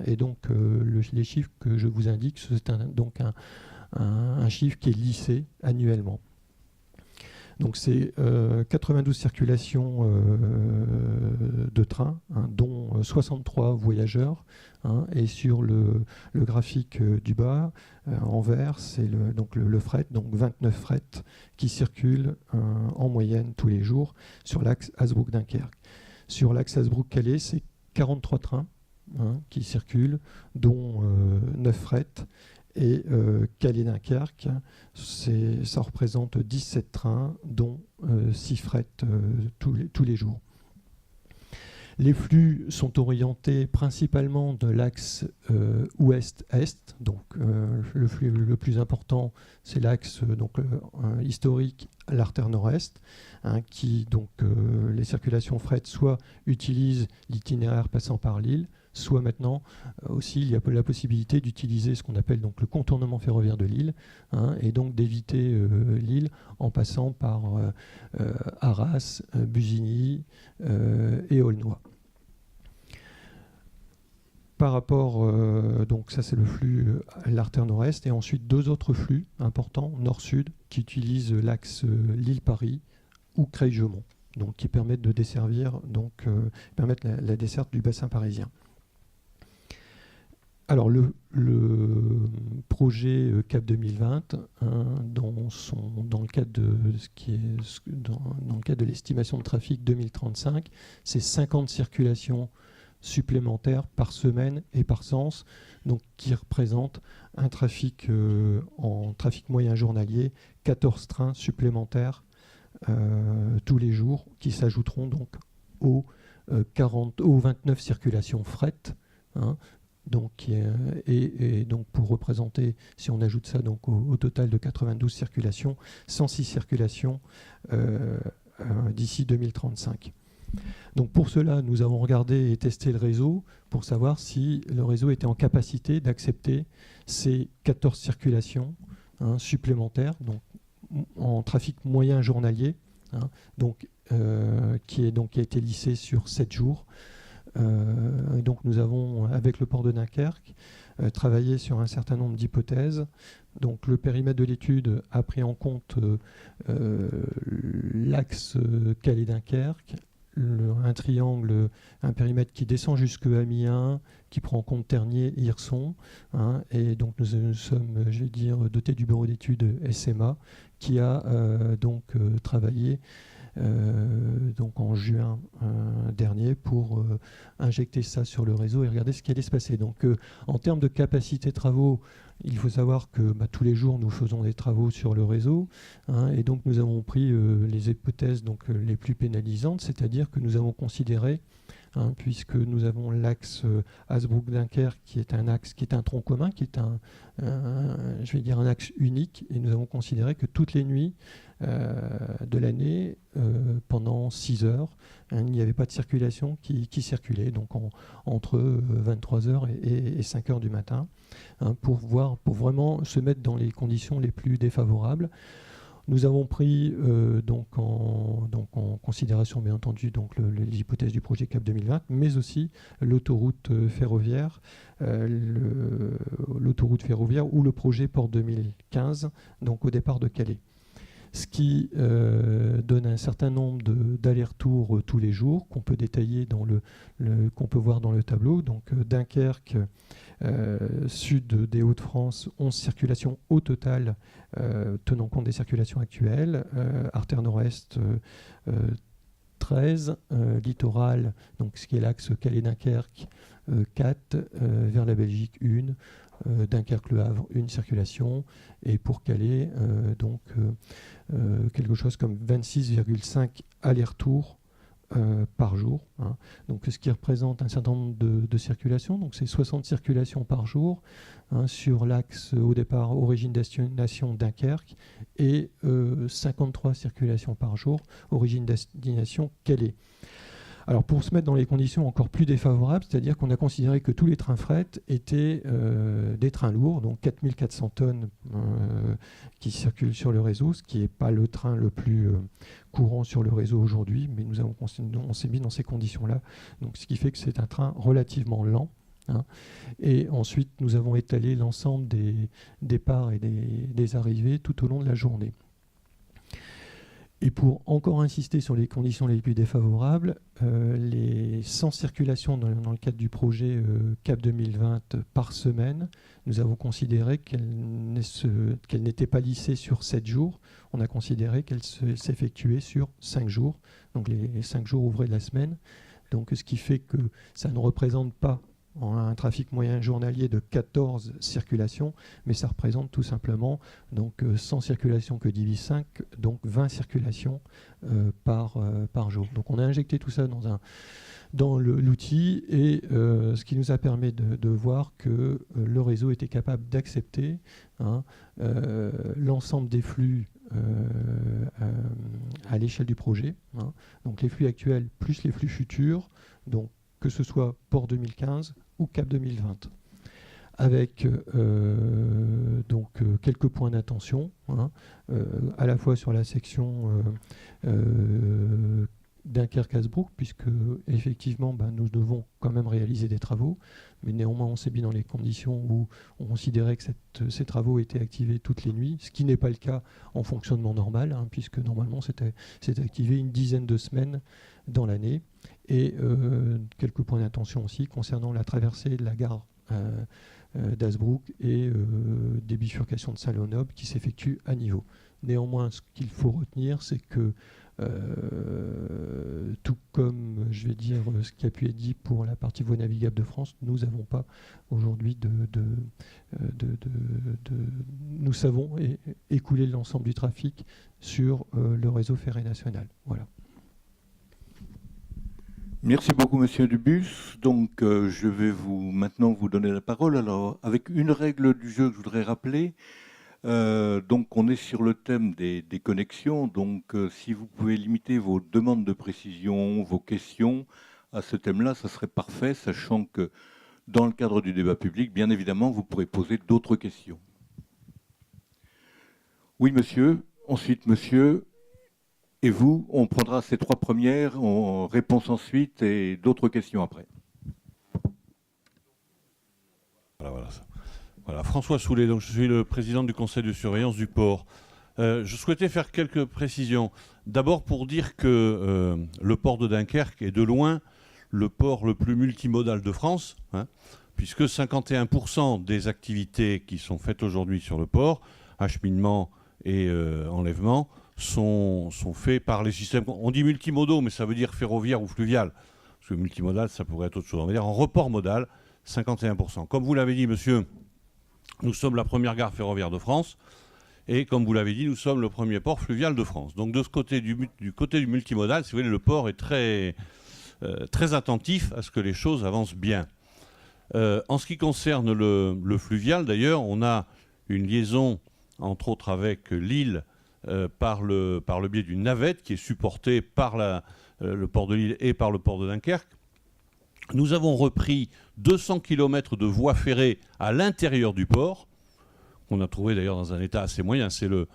et donc les chiffres que je vous indique, c'est un chiffre qui est lissé annuellement. Donc c'est 92 circulations de train, dont 63 voyageurs, et sur le graphique du bas, en vert, c'est le fret, donc 29 frets qui circulent en moyenne tous les jours sur l'axe Hasbrook-Dunkerque. Sur l'axe Hasbrook-Calais, c'est 43 trains qui circulent, dont 9 frets. Et Calais-Dunkerque, ça représente 17 trains, dont 6 frets tous les jours. Les flux sont orientés principalement de l'axe ouest-est. Donc le flux le plus important, c'est l'axe historique, l'artère nord-est, qui les circulations fret soit utilisent l'itinéraire passant par Lille, soit maintenant aussi il y a la possibilité d'utiliser ce qu'on appelle le contournement ferroviaire de Lille, et donc d'éviter Lille en passant par Arras, Busigny et Aulnoy. Par rapport, ça c'est le flux l'artère nord-est, et ensuite deux autres flux importants nord-sud qui utilisent l'axe Lille-Paris ou Creil-Gemont, donc qui permettent de desservir permettent la desserte du bassin parisien. Alors le projet CAP 2020, dans le cadre de l'estimation de trafic 2035, c'est 50 circulations supplémentaires par semaine et par sens, donc qui représentent un trafic en trafic moyen journalier, 14 trains supplémentaires tous les jours, qui s'ajouteront donc aux 29 circulations fret. Et donc pour représenter, si on ajoute ça au total de 92 circulations, 106 circulations d'ici 2035. Donc pour cela, nous avons regardé et testé le réseau pour savoir si le réseau était en capacité d'accepter ces 14 circulations supplémentaires, donc en trafic moyen journalier. qui a été lissé sur 7 jours. Et donc nous avons, avec le port de Dunkerque, travaillé sur un certain nombre d'hypothèses. Donc le périmètre de l'étude a pris en compte l'axe Calais-Dunkerque, un triangle, un périmètre qui descend jusque Amiens, qui prend en compte Tergnier et Hirson. Et donc nous sommes, je vais dire, dotés du bureau d'études SMA, qui a travaillé donc en juin dernier pour injecter ça sur le réseau et regarder ce qui allait se passer. Donc en termes de capacité de travaux, il faut savoir que tous les jours nous faisons des travaux sur le réseau, et donc nous avons pris les hypothèses les plus pénalisantes, c'est-à-dire que nous avons considéré, puisque nous avons l'axe Hazebrouck-Dunkerque qui est un axe, qui est un tronc commun, qui est un axe unique, et nous avons considéré que toutes les nuits de l'année, pendant 6 heures, il n'y avait pas de circulation qui circulait, donc entre 23h et 5h du matin, pour vraiment se mettre dans les conditions les plus défavorables. Nous avons pris en considération, bien entendu, les hypothèses du projet CAP 2020, mais aussi l'autoroute ferroviaire, ou le projet Port 2015, donc au départ de Calais. Ce qui donne un certain nombre d'allers-retours tous les jours, qu'on peut détailler qu'on peut voir dans le tableau. Donc Dunkerque, sud des Hauts-de-France, 11 circulations au total, tenant compte des circulations actuelles. Artère nord-est, 13. Littoral, donc ce qui est l'axe Calais-Dunkerque, 4. Vers la Belgique, 1. Dunkerque-Le Havre, 1 circulation. Et pour Calais, quelque chose comme 26,5 allers-retours par jour. Donc, ce qui représente un certain nombre de circulations. Donc, c'est 60 circulations par jour sur l'axe au départ origine-destination Dunkerque et 53 circulations par jour origine-destination Calais. Alors pour se mettre dans les conditions encore plus défavorables, c'est-à-dire qu'on a considéré que tous les trains fret étaient des trains lourds, donc 4400 tonnes qui circulent sur le réseau, ce qui n'est pas le train le plus courant sur le réseau aujourd'hui, mais on s'est mis dans ces conditions-là, donc ce qui fait que c'est un train relativement lent. Et ensuite, nous avons étalé l'ensemble des départs et des arrivées tout au long de la journée. Et pour encore insister sur les conditions les plus défavorables, les 100 circulations dans le cadre du projet CAP 2020 par semaine, nous avons considéré qu'elles n'étaient pas lissées sur 7 jours. On a considéré qu'elles s'effectuaient sur 5 jours, donc les 5 jours ouvrés de la semaine. Donc, ce qui fait que ça ne représente pas un trafic moyen journalier de 14 circulations, mais ça représente tout simplement 100 circulations que divise 5, donc 20 circulations par jour. Donc on a injecté tout ça dans l'outil, et ce qui nous a permis de voir que le réseau était capable d'accepter l'ensemble des flux à l'échelle du projet, donc les flux actuels plus les flux futurs, donc que ce soit Port 2015 ou CAP 2020, avec quelques points d'attention, à la fois sur la section Dunkerque-Hazebrouck, puisque effectivement nous devons quand même réaliser des travaux, mais néanmoins on s'est mis dans les conditions où on considérait que ces travaux étaient activés toutes les nuits, ce qui n'est pas le cas en fonctionnement normal, puisque normalement c'est activé une dizaine de semaines dans l'année. Et quelques points d'attention aussi concernant la traversée de la gare d'Hazebrouck et des bifurcations de Saint-Léonoble qui s'effectuent à niveau. Néanmoins, ce qu'il faut retenir, c'est que tout comme ce qui a pu être dit pour la partie voie navigable de France, nous n'avons pas aujourd'hui nous savons écouler l'ensemble du trafic sur le réseau ferré national. Voilà. Merci beaucoup, Monsieur Dubus. Donc, je vais maintenant vous donner la parole. Alors, avec une règle du jeu que je voudrais rappeler. Donc, on est sur le thème des connexions. Donc, si vous pouvez limiter vos demandes de précision, vos questions à ce thème-là, ça serait parfait, sachant que dans le cadre du débat public, bien évidemment, vous pourrez poser d'autres questions. Oui, monsieur. Ensuite, monsieur. Et vous, on prendra ces 3 premières, on réponse ensuite et d'autres questions après. Voilà, François Soulet, donc je suis le président du conseil de surveillance du port. Je souhaitais faire quelques précisions. D'abord pour dire que le port de Dunkerque est de loin le port le plus multimodal de France, hein, puisque 51% des activités qui sont faites aujourd'hui sur le port, acheminement et enlèvement, sont faits par les systèmes. On dit multimodaux, mais ça veut dire ferroviaire ou fluvial. Parce que multimodal, ça pourrait être autre chose. On va dire en report modal, 51%. Comme vous l'avez dit, monsieur, nous sommes la première gare ferroviaire de France. Et comme vous l'avez dit, nous sommes le premier port fluvial de France. Donc de ce côté du côté du multimodal, si vous voulez, le port est très attentif à ce que les choses avancent bien. En ce qui concerne le fluvial, d'ailleurs, on a une liaison, entre autres avec Lille, par le biais d'une navette qui est supportée par le port de Lille et par le port de Dunkerque. Nous avons repris 200 km de voies ferrées à l'intérieur du port, qu'on a trouvé d'ailleurs dans un état assez moyen. C'est le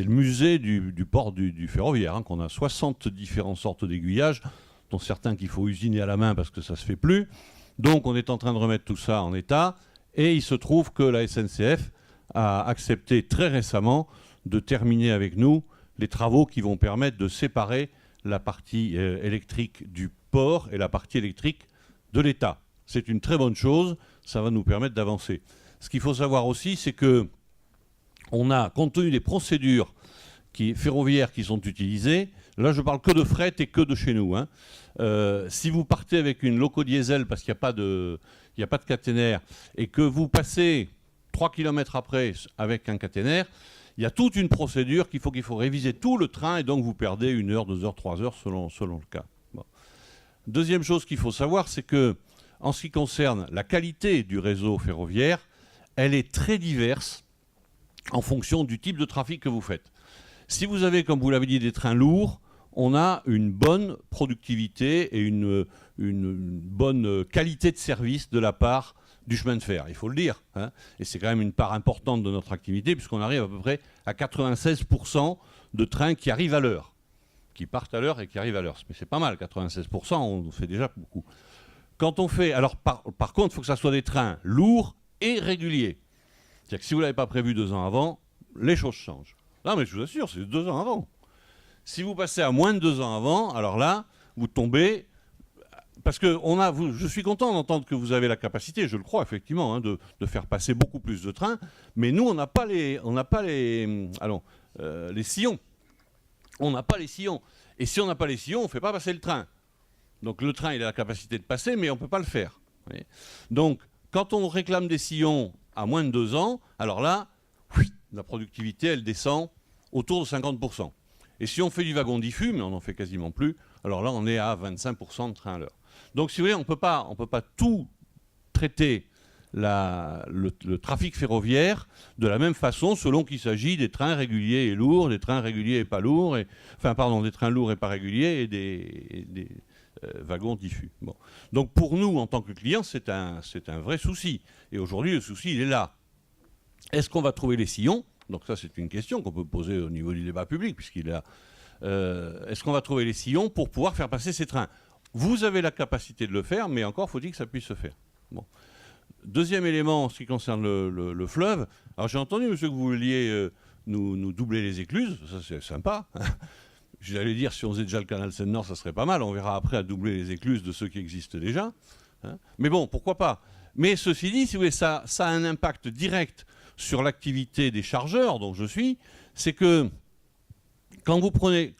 musée du port du ferroviaire, hein, qu'on a 60 différentes sortes d'aiguillages, dont certains qu'il faut usiner à la main parce que ça ne se fait plus. Donc on est en train de remettre tout ça en état, et il se trouve que la SNCF a accepté très récemment de terminer avec nous les travaux qui vont permettre de séparer la partie électrique du port et la partie électrique de l'État. C'est une très bonne chose, ça va nous permettre d'avancer. Ce qu'il faut savoir aussi, c'est que on a, compte tenu des procédures ferroviaires qui sont utilisées, là je parle que de fret et que de chez nous, hein. Si vous partez avec une loco diesel parce qu'il n'y a pas de caténaire et que vous passez 3 km après avec un caténaire, il y a toute une procédure qu'il faut réviser tout le train, et donc vous perdez 1 heure, 2 heures, 3 heures selon le cas. Bon. Deuxième chose qu'il faut savoir, c'est que en ce qui concerne la qualité du réseau ferroviaire, elle est très diverse en fonction du type de trafic que vous faites. Si vous avez, comme vous l'avez dit, des trains lourds, on a une bonne productivité et une bonne qualité de service de la part du chemin de fer, il faut le dire, hein. Et c'est quand même une part importante de notre activité, puisqu'on arrive à peu près à 96% de trains qui arrivent à l'heure, qui partent à l'heure et qui arrivent à l'heure. Mais c'est pas mal, 96%, on fait déjà beaucoup. Quand on fait, alors par contre, il faut que ça soit des trains lourds et réguliers. C'est-à-dire que si vous ne l'avez pas prévu 2 ans avant, les choses changent. Non, mais je vous assure, c'est 2 ans avant. Si vous passez à moins de 2 ans avant, alors là, vous tombez. Parce que je suis content d'entendre que vous avez la capacité, je le crois effectivement, hein, de faire passer beaucoup plus de trains. Mais nous, on n'a pas les sillons. On n'a pas les sillons. Et si on n'a pas les sillons, on ne fait pas passer le train. Donc le train, il a la capacité de passer, mais on ne peut pas le faire. Vous voyez. Donc, quand on réclame des sillons à moins de 2 ans, alors là, la productivité, elle descend autour de 50%. Et si on fait du wagon diffus, mais on n'en fait quasiment plus, alors là, on est à 25% de train à l'heure. Donc, si vous voulez, on ne peut pas tout traiter le trafic ferroviaire de la même façon, selon qu'il s'agit des trains réguliers et lourds, des trains réguliers et pas lourds, des trains lourds et pas réguliers et des wagons diffus. Bon. Donc, pour nous, en tant que clients, c'est un vrai souci. Et aujourd'hui, le souci, il est là. Est-ce qu'on va trouver les sillons ? Donc ça, c'est une question qu'on peut poser au niveau du débat public, puisqu'il est là. Est-ce qu'on va trouver les sillons pour pouvoir faire passer ces trains ? Vous avez la capacité de le faire, mais encore faut-il que ça puisse se faire. Bon. Deuxième élément, en ce qui concerne le fleuve. Alors j'ai entendu, monsieur, que vous vouliez nous doubler les écluses. Ça, c'est sympa. J'allais dire, si on faisait déjà le canal Seine-Nord, ça serait pas mal. On verra après à doubler les écluses de ceux qui existent déjà. Hein. Mais bon, pourquoi pas ? Mais ceci dit, si vous voulez, ça a un impact direct sur l'activité des chargeurs, dont je suis. C'est que quand vous prenez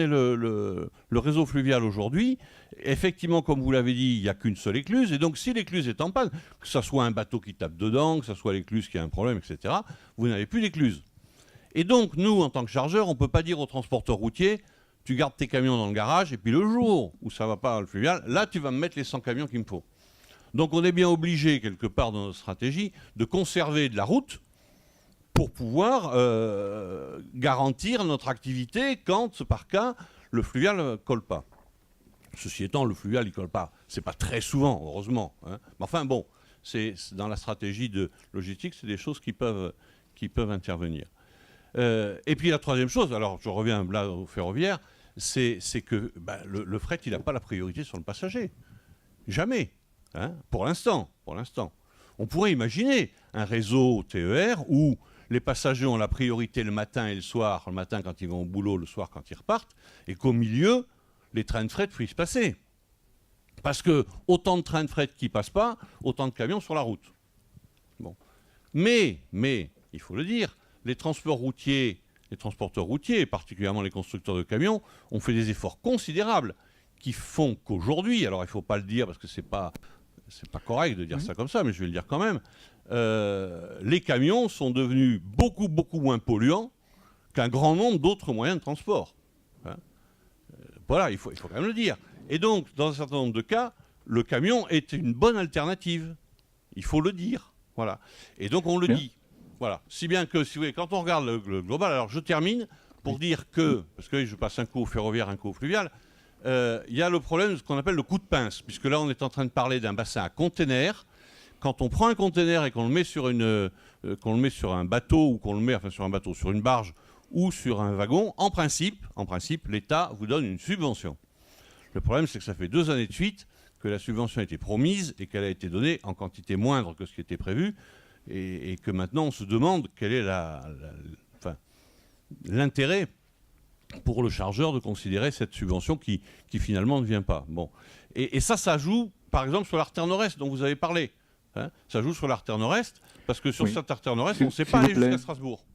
le réseau fluvial aujourd'hui, effectivement, comme vous l'avez dit, il n'y a qu'une seule écluse. Et donc, si l'écluse est en panne, que ce soit un bateau qui tape dedans, que ce soit l'écluse qui a un problème, etc., vous n'avez plus d'écluse. Et donc, nous, en tant que chargeurs, on ne peut pas dire aux transporteurs routiers, tu gardes tes camions dans le garage, et puis le jour où ça ne va pas le fluvial, là, tu vas me mettre les 100 camions qu'il me faut. Donc, on est bien obligé, quelque part dans notre stratégie, de conserver de la route pour pouvoir garantir notre activité quand, par cas, le fluvial ne colle pas. Ceci étant, le fluvial, il ne colle pas. Ce n'est pas très souvent, heureusement. Hein. Mais enfin, bon, c'est dans la stratégie de logistique, c'est des choses qui peuvent intervenir. Et puis la troisième chose, alors je reviens là au ferroviaire, c'est que le fret, il n'a pas la priorité sur le passager. Jamais. Hein, pour l'instant. On pourrait imaginer un réseau TER où les passagers ont la priorité le matin et le soir, le matin quand ils vont au boulot, le soir quand ils repartent, et qu'au milieu, les trains de fret puissent passer. Parce que autant de trains de fret qui ne passent pas, autant de camions sur la route. Bon. Mais, il faut le dire, les transporteurs routiers, particulièrement les constructeurs de camions, ont fait des efforts considérables qui font qu'aujourd'hui, alors il ne faut pas le dire parce que c'est pas correct de dire ça comme ça, mais je vais le dire quand même, les camions sont devenus beaucoup, beaucoup moins polluants qu'un grand nombre d'autres moyens de transport. Hein, voilà, il faut quand même le dire. Et donc, dans un certain nombre de cas, le camion est une bonne alternative. Il faut le dire. Voilà. Et donc, on le dit. Voilà. Si bien que, si vous voulez, quand on regarde le global, alors je termine pour dire que, parce que je passe un coup au ferroviaire, un coup au fluvial, il y a le problème de ce qu'on appelle le coup de pince, puisque là, on est en train de parler d'un bassin à container. Quand on prend un container et qu'on le met sur un bateau, ou qu'on le met sur un bateau, sur une barge ou sur un wagon, en principe, l'État vous donne une subvention. Le problème, c'est que ça fait 2 années de suite que la subvention a été promise et qu'elle a été donnée en quantité moindre que ce qui était prévu, et que maintenant on se demande quel est l'intérêt pour le chargeur de considérer cette subvention qui finalement ne vient pas. Bon. Et ça joue, par exemple, sur l'artère nord-est dont vous avez parlé. Hein, ça joue sur l'artère nord-est, parce que sur cette artère nord-est, on ne sait pas aller jusqu'à Strasbourg.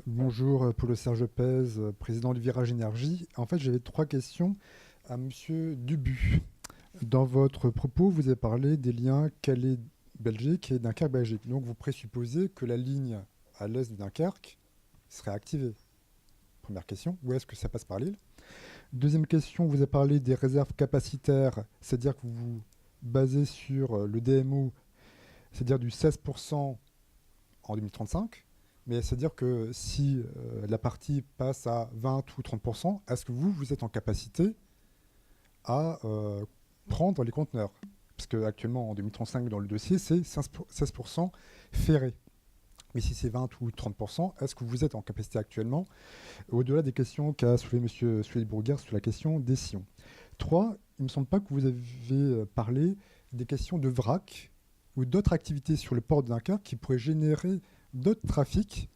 Bonjour, Paulo-Serge Pez, président du Virage Énergie. En fait, j'avais 3 questions à Monsieur Dubu. Dans votre propos, vous avez parlé des liens Calais-Belgique et Dunkerque-Belgique. Donc, vous présupposez que la ligne à l'est de Dunkerque serait activée. Première question, où est-ce que ça passe par l'île? Deuxième question, vous avez parlé des réserves capacitaires, c'est-à-dire que vous vous basez sur le DMO, c'est-à-dire du 16% en 2035. Mais c'est-à-dire que si la partie passe à 20 ou 30%, est-ce que vous êtes en capacité à prendre les conteneurs? Parce qu'actuellement, en 2035, dans le dossier, c'est 16% ferré. Mais si c'est 20 ou 30%, est-ce que vous êtes en capacité actuellement? Au-delà des questions qu'a soulevé M. Suelli-Bourguer sur la question des sillons. 3, il ne me semble pas que vous avez parlé des questions de vrac ou d'autres activités sur le port de Dunkerque qui pourraient générer d'autres trafics,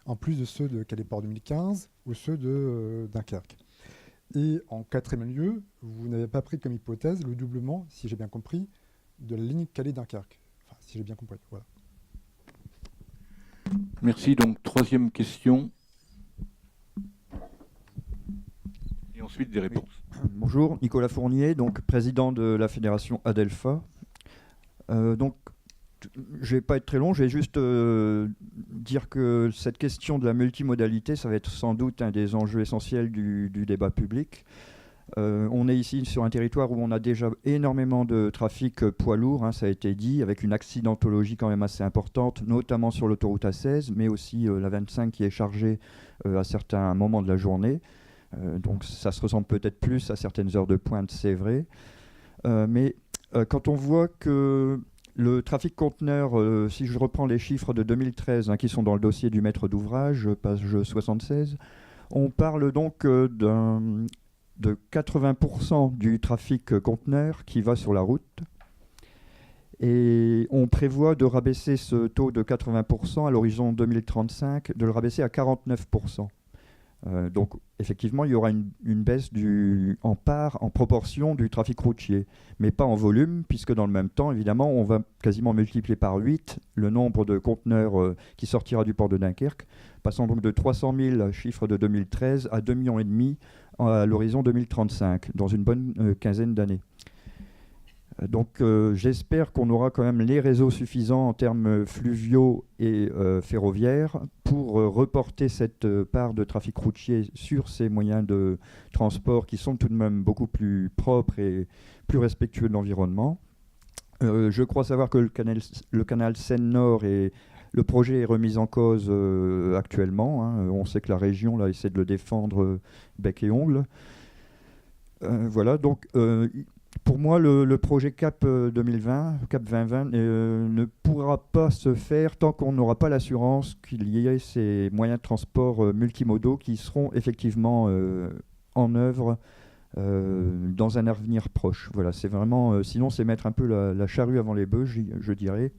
en plus de ceux de Calais-Port 2015 ou ceux de Dunkerque. Et en 4e lieu, vous n'avez pas pris comme hypothèse le doublement, si j'ai bien compris, de la ligne Calais-Dunkerque. Enfin, si j'ai bien compris, voilà. Merci. Donc, 3e question. Et ensuite, des réponses. Oui. Bonjour, Nicolas Fournier, donc président de la fédération Adelpha. Donc, je ne vais pas être très long, je vais juste dire que cette question de la multimodalité, ça va être sans doute un des enjeux essentiels du débat public. On est ici sur un territoire où on a déjà énormément de trafic poids lourd, hein, ça a été dit, avec une accidentologie quand même assez importante, notamment sur l'autoroute A16, mais aussi la 25 qui est chargée à certains moments de la journée. Donc ça se ressemble peut-être plus à certaines heures de pointe, c'est vrai. Mais quand on voit que le trafic conteneur, si je reprends les chiffres de 2013 qui sont dans le dossier du maître d'ouvrage, page 76, on parle donc de 80% du trafic conteneur qui va sur la route. Et on prévoit de rabaisser ce taux de 80% à l'horizon 2035, de le rabaisser à 49%. Donc effectivement, il y aura une baisse en proportion du trafic routier, mais pas en volume, puisque dans le même temps, évidemment, on va quasiment multiplier par 8 le nombre de conteneurs qui sortira du port de Dunkerque, passant donc de 300 000 chiffres de 2013 à 2,5 millions à l'horizon 2035, dans une bonne quinzaine d'années. Donc j'espère qu'on aura quand même les réseaux suffisants en termes fluviaux et ferroviaires pour reporter cette part de trafic routier sur ces moyens de transport qui sont tout de même beaucoup plus propres et plus respectueux de l'environnement. Je crois savoir que le canal Seine-Nord le projet est remis en cause actuellement. Hein. On sait que la région là, essaie de le défendre bec et ongle. Voilà, donc pour moi, le projet CAP 2020, CAP 2020 ne pourra pas se faire tant qu'on n'aura pas l'assurance qu'il y ait ces moyens de transport multimodaux qui seront effectivement en œuvre dans un avenir proche. Voilà, c'est vraiment, sinon c'est mettre un peu la charrue avant les bœufs, je dirais.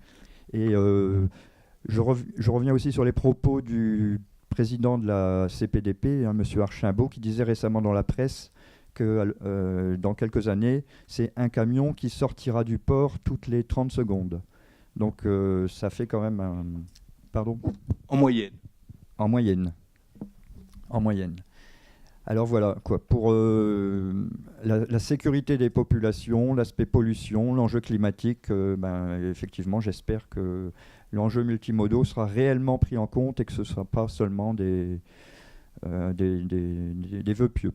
Et je reviens aussi sur les propos du président de la CPDP, M. Archimbaud, qui disait récemment dans la presse que dans quelques années, c'est un camion qui sortira du port toutes les 30 secondes. Donc ça fait quand même un... Pardon ? En moyenne. En moyenne. En moyenne. Alors voilà, quoi, pour la sécurité des populations, l'aspect pollution, l'enjeu climatique, effectivement, j'espère que l'enjeu multimodaux sera réellement pris en compte et que ce ne sera pas seulement des vœux pieux.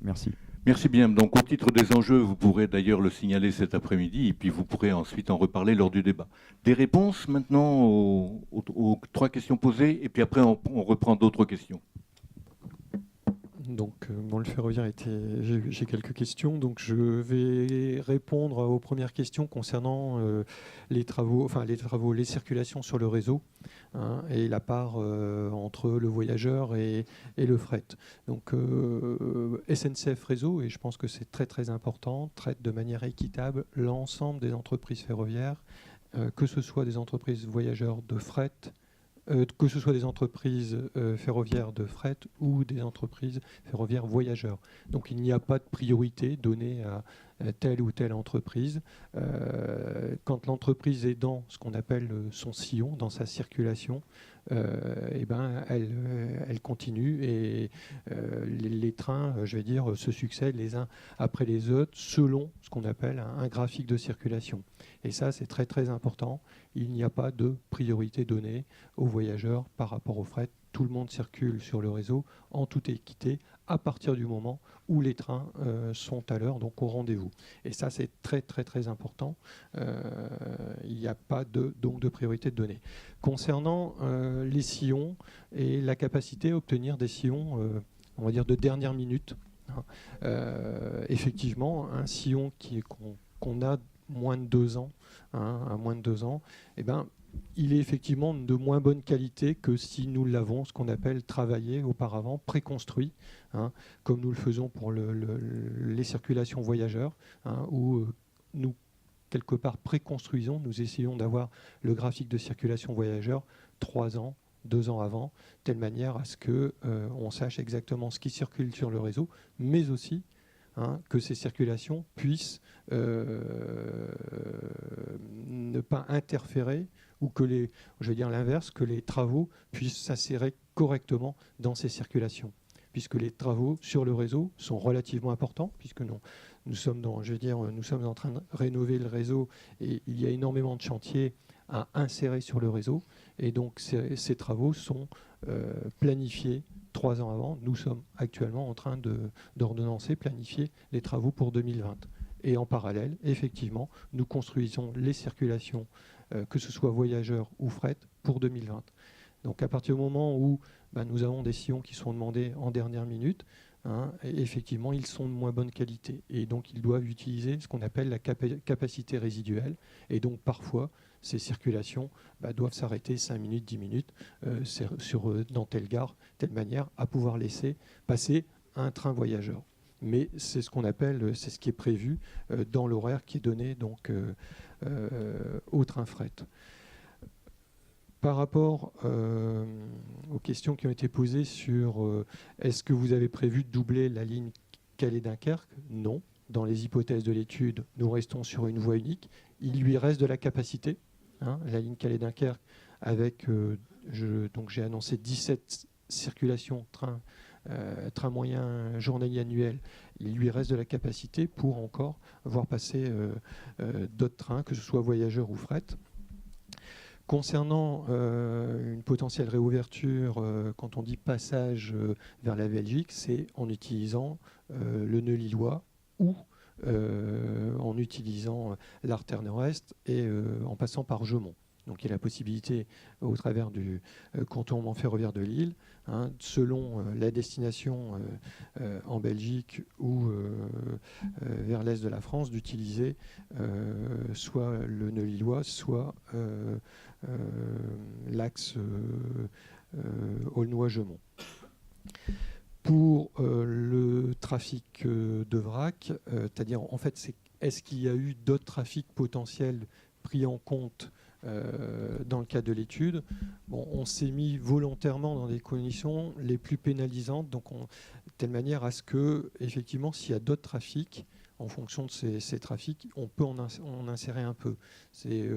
Merci. Merci bien. Donc, au titre des enjeux, vous pourrez d'ailleurs le signaler cet après-midi et puis vous pourrez ensuite en reparler lors du débat. Des réponses maintenant aux 3 questions posées et puis après on reprend d'autres questions. Donc, le ferroviaire j'ai quelques questions. Donc, je vais répondre aux premières questions concernant les circulations sur le réseau, hein, et la part entre le voyageur et le fret. Donc, SNCF Réseau, et je pense que c'est très très important, traite de manière équitable l'ensemble des entreprises ferroviaires, que ce soit des entreprises voyageurs de fret, que ce soit des entreprises ferroviaires de fret ou des entreprises ferroviaires voyageurs. Donc il n'y a pas de priorité donnée à telle ou telle entreprise. Quand l'entreprise est dans ce qu'on appelle son sillon, dans sa circulation, elle continue et les trains, je vais dire, se succèdent les uns après les autres selon ce qu'on appelle un graphique de circulation. Et ça, c'est très très important. Il n'y a pas de priorité donnée aux voyageurs par rapport au fret. Tout le monde circule sur le réseau en toute équité à partir du moment où les trains sont à l'heure, donc au rendez-vous. Et ça, c'est très très très important. Il n'y a pas donc de priorité donnée. Concernant les sillons et la capacité à obtenir des sillons, on va dire de dernière minute, effectivement, un sillon qu'on a moins de 2 ans, à moins de 2 ans, il est effectivement de moins bonne qualité que si nous l'avons, ce qu'on appelle travaillé auparavant, préconstruit, comme nous le faisons pour les circulations voyageurs, où nous, quelque part, préconstruisons, nous essayons d'avoir le graphique de circulation voyageur 3 ans, 2 ans avant, telle manière à ce qu'on sache exactement ce qui circule sur le réseau, mais aussi que ces circulations puissent ne pas interférer ou que l'inverse, que les travaux puissent s'insérer correctement dans ces circulations. Puisque les travaux sur le réseau sont relativement importants, puisque nous sommes en train de rénover le réseau et il y a énormément de chantiers à insérer sur le réseau. Et donc ces travaux sont planifiés 3 ans avant. Nous sommes actuellement en train d'ordonnancer, planifier les travaux pour 2020. Et en parallèle, effectivement, nous construisons les circulations, que ce soit voyageurs ou fret, pour 2020. Donc à partir du moment où nous avons des sillons qui sont demandés en dernière minute, et effectivement, ils sont de moins bonne qualité. Et donc ils doivent utiliser ce qu'on appelle la capacité résiduelle. Et donc parfois, ces circulations doivent s'arrêter 5 minutes, 10 minutes dans telle gare, telle manière à pouvoir laisser passer un train voyageur. Mais c'est ce qu'on appelle, c'est ce qui est prévu dans l'horaire qui est donné donc, au train fret. Par rapport aux questions qui ont été posées sur est-ce que vous avez prévu de doubler la ligne Calais-Dunkerque ? Non. Dans les hypothèses de l'étude, nous restons sur une voie unique. Il lui reste de la capacité. La ligne Calais-Dunkerque avec, j'ai annoncé 17 circulations train moyen journalier annuel. Il lui reste de la capacité pour encore voir passer d'autres trains, que ce soit voyageurs ou fret. Concernant une potentielle réouverture, quand on dit passage vers la Belgique, c'est en utilisant le nœud lillois ou en utilisant l'artère nord-est et en passant par Gemont. Donc il y a la possibilité, au travers du contournement ferroviaire de Lille, selon la destination en Belgique ou vers l'est de la France, d'utiliser soit le nœud lillois, soit l'axe Aulnois-Gemont. Pour le trafic de vrac, c'est-à-dire en fait, est-ce qu'il y a eu d'autres trafics potentiels pris en compte dans le cadre de l'étude? Bon, on s'est mis volontairement dans des conditions les plus pénalisantes, donc de telle manière à ce que, effectivement, s'il y a d'autres trafics, en fonction de ces trafics, on peut en insérer un peu. C'est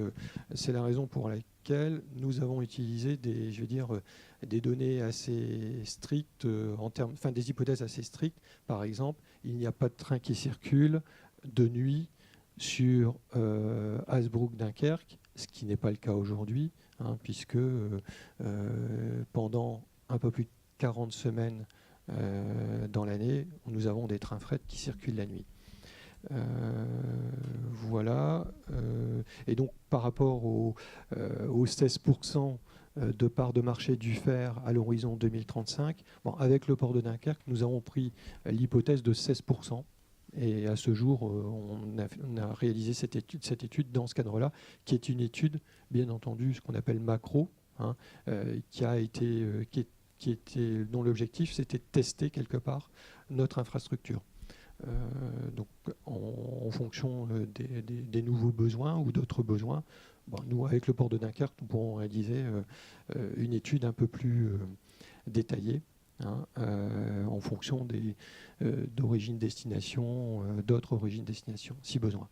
la raison pour laquelle nous avons utilisé des données assez strictes, des hypothèses assez strictes. Par exemple, il n'y a pas de train qui circule de nuit sur Hazebrouck-Dunkerque, ce qui n'est pas le cas aujourd'hui, puisque pendant un peu plus de 40 semaines dans l'année, nous avons des trains fret qui circulent la nuit. Voilà. Et donc, par rapport aux 16% de part de marché du fer à l'horizon 2035, avec le port de Dunkerque, nous avons pris l'hypothèse de 16%. Et à ce jour, on a réalisé cette étude dans ce cadre-là, qui est une étude, bien entendu, ce qu'on appelle macro, dont l'objectif, c'était de tester quelque part notre infrastructure. Donc, en fonction des nouveaux besoins ou d'autres besoins, nous, avec le port de Dunkerque, nous pourrons réaliser une étude un peu plus détaillée, en fonction d'origine-destination, d'autres origines-destination, si besoin.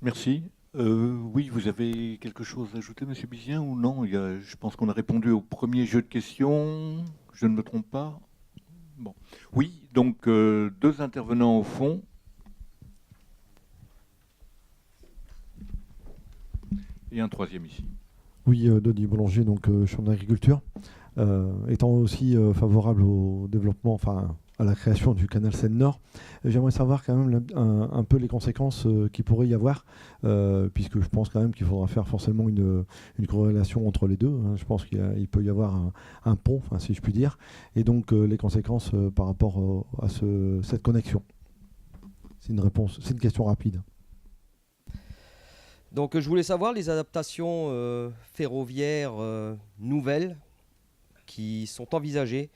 Merci. Oui, vous avez quelque chose à ajouter, Monsieur Bizien, ou non? Je pense qu'on a répondu au premier jeu de questions. Je ne me trompe pas? Bon. Oui, donc 2 intervenants au fond. Et un 3e ici. Oui, Denis Boulanger, donc chambre d'agriculture. Étant aussi favorable au développement, à la création du canal Seine-Nord, j'aimerais savoir quand même un peu les conséquences qu'il pourrait y avoir, puisque je pense quand même qu'il faudra faire forcément une corrélation entre les deux. Je pense qu'il peut y avoir un pont, si je puis dire, et donc les conséquences par rapport à cette connexion. C'est une question rapide. Donc je voulais savoir les adaptations ferroviaires nouvelles qui sont envisagées.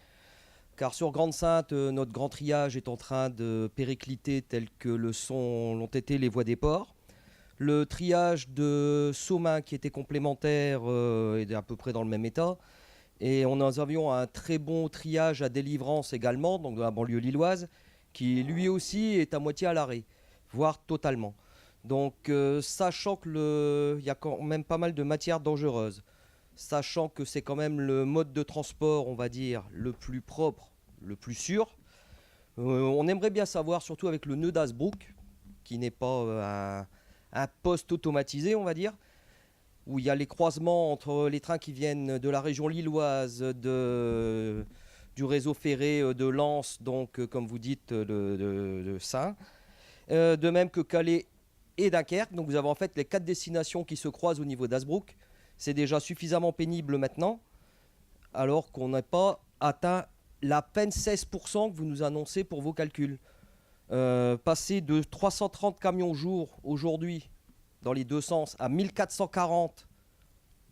Car sur Grande-Synthe, notre grand triage est en train de péricliter tel que l'ont été les voies des ports. Le triage de Saumain, qui était complémentaire, est à peu près dans le même état. Et nous avions un très bon triage à Délivrance également, donc dans la banlieue lilloise, qui lui aussi est à moitié à l'arrêt, voire totalement. Donc sachant qu'il y a quand même pas mal de matières dangereuses, sachant que c'est quand même le mode de transport, on va dire, le plus propre, le plus sûr. On aimerait bien savoir, surtout avec le nœud d'Hazebrouck, qui n'est pas un poste automatisé, on va dire, où il y a les croisements entre les trains qui viennent de la région lilloise, du réseau ferré de Lens, donc comme vous dites, de Saint, de même que Calais et Dunkerque. Donc vous avez en fait les 4 destinations qui se croisent au niveau d'Hazebrouck. C'est déjà suffisamment pénible maintenant, alors qu'on n'a pas atteint la peine 16% que vous nous annoncez pour vos calculs. Passer de 330 camions jour aujourd'hui dans les deux sens à 1440,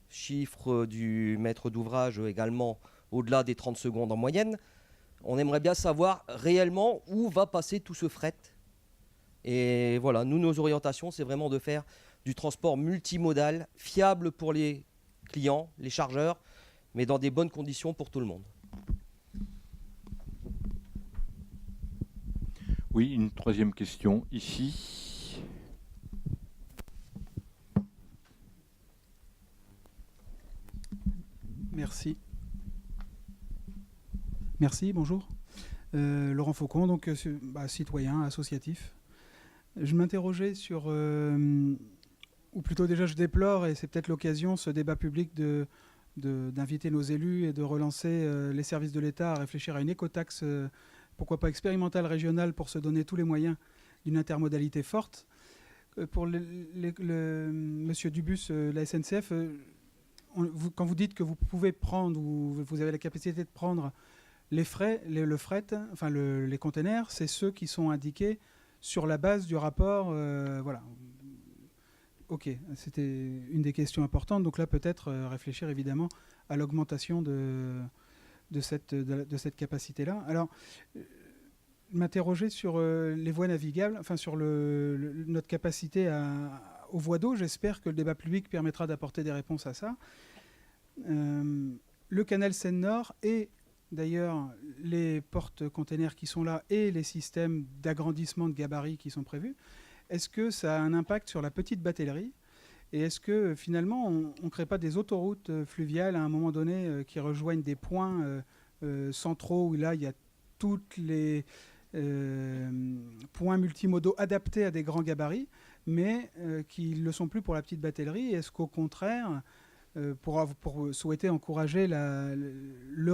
chiffre du maître d'ouvrage également au-delà des 30 secondes en moyenne, on aimerait bien savoir réellement où va passer tout ce fret. Et voilà, nous, nos orientations, c'est vraiment de faire du transport multimodal, fiable pour les clients, les chargeurs, mais dans des bonnes conditions pour tout le monde. Oui, une 3e question ici. Merci, bonjour. Laurent Faucon, donc citoyen, associatif. Je m'interrogeais sur, ou plutôt déjà je déplore, et c'est peut-être l'occasion, ce débat public d'inviter nos élus et de relancer les services de l'État à réfléchir à une écotaxe, pourquoi pas expérimentale régionale, pour se donner tous les moyens d'une intermodalité forte. Pour Monsieur Dubus, la SNCF, quand vous dites que vous pouvez prendre, ou vous avez la capacité de prendre les frais, le fret, enfin les containers, c'est ceux qui sont indiqués sur la base du rapport. Voilà. Ok, c'était une des questions importantes. Donc là, peut-être réfléchir évidemment à l'augmentation de cette capacité-là. Alors, m'interroger sur les voies navigables, enfin sur notre capacité aux voies d'eau. J'espère que le débat public permettra d'apporter des réponses à ça. Le canal Seine-Nord et d'ailleurs les portes-containers qui sont là et les systèmes d'agrandissement de gabarit qui sont prévus, est-ce que ça a un impact sur la petite batellerie? Et est-ce que finalement on ne crée pas des autoroutes fluviales à un moment donné qui rejoignent des points centraux où là il y a toutes les points multimodaux adaptés à des grands gabarits, mais qui ne le sont plus pour la petite batellerie? Est-ce qu'au contraire, pour souhaiter encourager le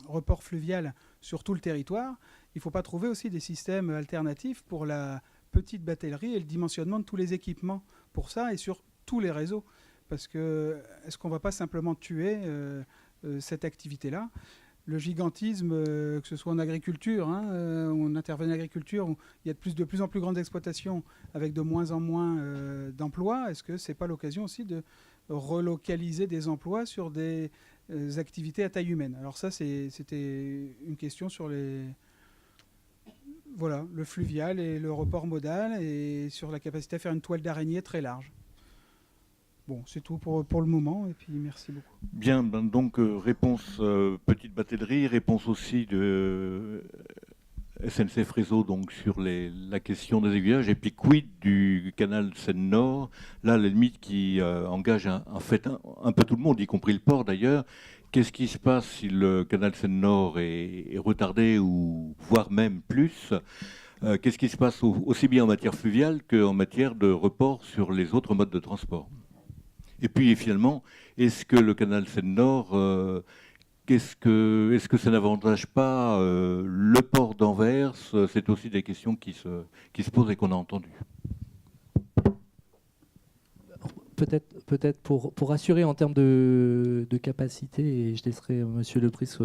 report fluvial sur tout le territoire, il ne faut pas trouver aussi des systèmes alternatifs pour la petite batellerie et le dimensionnement de tous les équipements pour ça et sur tous les réseaux? Parce que est-ce qu'on ne va pas simplement tuer cette activité-là? Le gigantisme, que ce soit en agriculture, où on intervient en agriculture, où il y a de plus en plus grandes exploitations avec de moins en moins d'emplois, est-ce que ce n'est pas l'occasion aussi de relocaliser des emplois sur des activités à taille humaine? Alors ça, c'était une question sur le fluvial et le report modal et sur la capacité à faire une toile d'araignée très large. Bon, c'est tout pour le moment, et puis merci beaucoup. Bien, donc réponse petite batellerie, réponse aussi de SNCF Réseau donc sur la question des aiguillages, et puis quid du canal Seine-Nord, là la limite qui engage en fait un peu tout le monde, y compris le port d'ailleurs. Qu'est-ce qui se passe si le canal Seine-Nord est retardé, ou voire même plus? Qu'est-ce qui se passe aussi bien en matière fluviale qu'en matière de report sur les autres modes de transport? Et puis finalement, est-ce que le canal Seine-Nord, est-ce que ça n'avantage pas le port d'Anvers? C'est aussi des questions qui se posent et qu'on a entendues. Peut-être pour assurer en termes de capacité, et je laisserai M. Lepris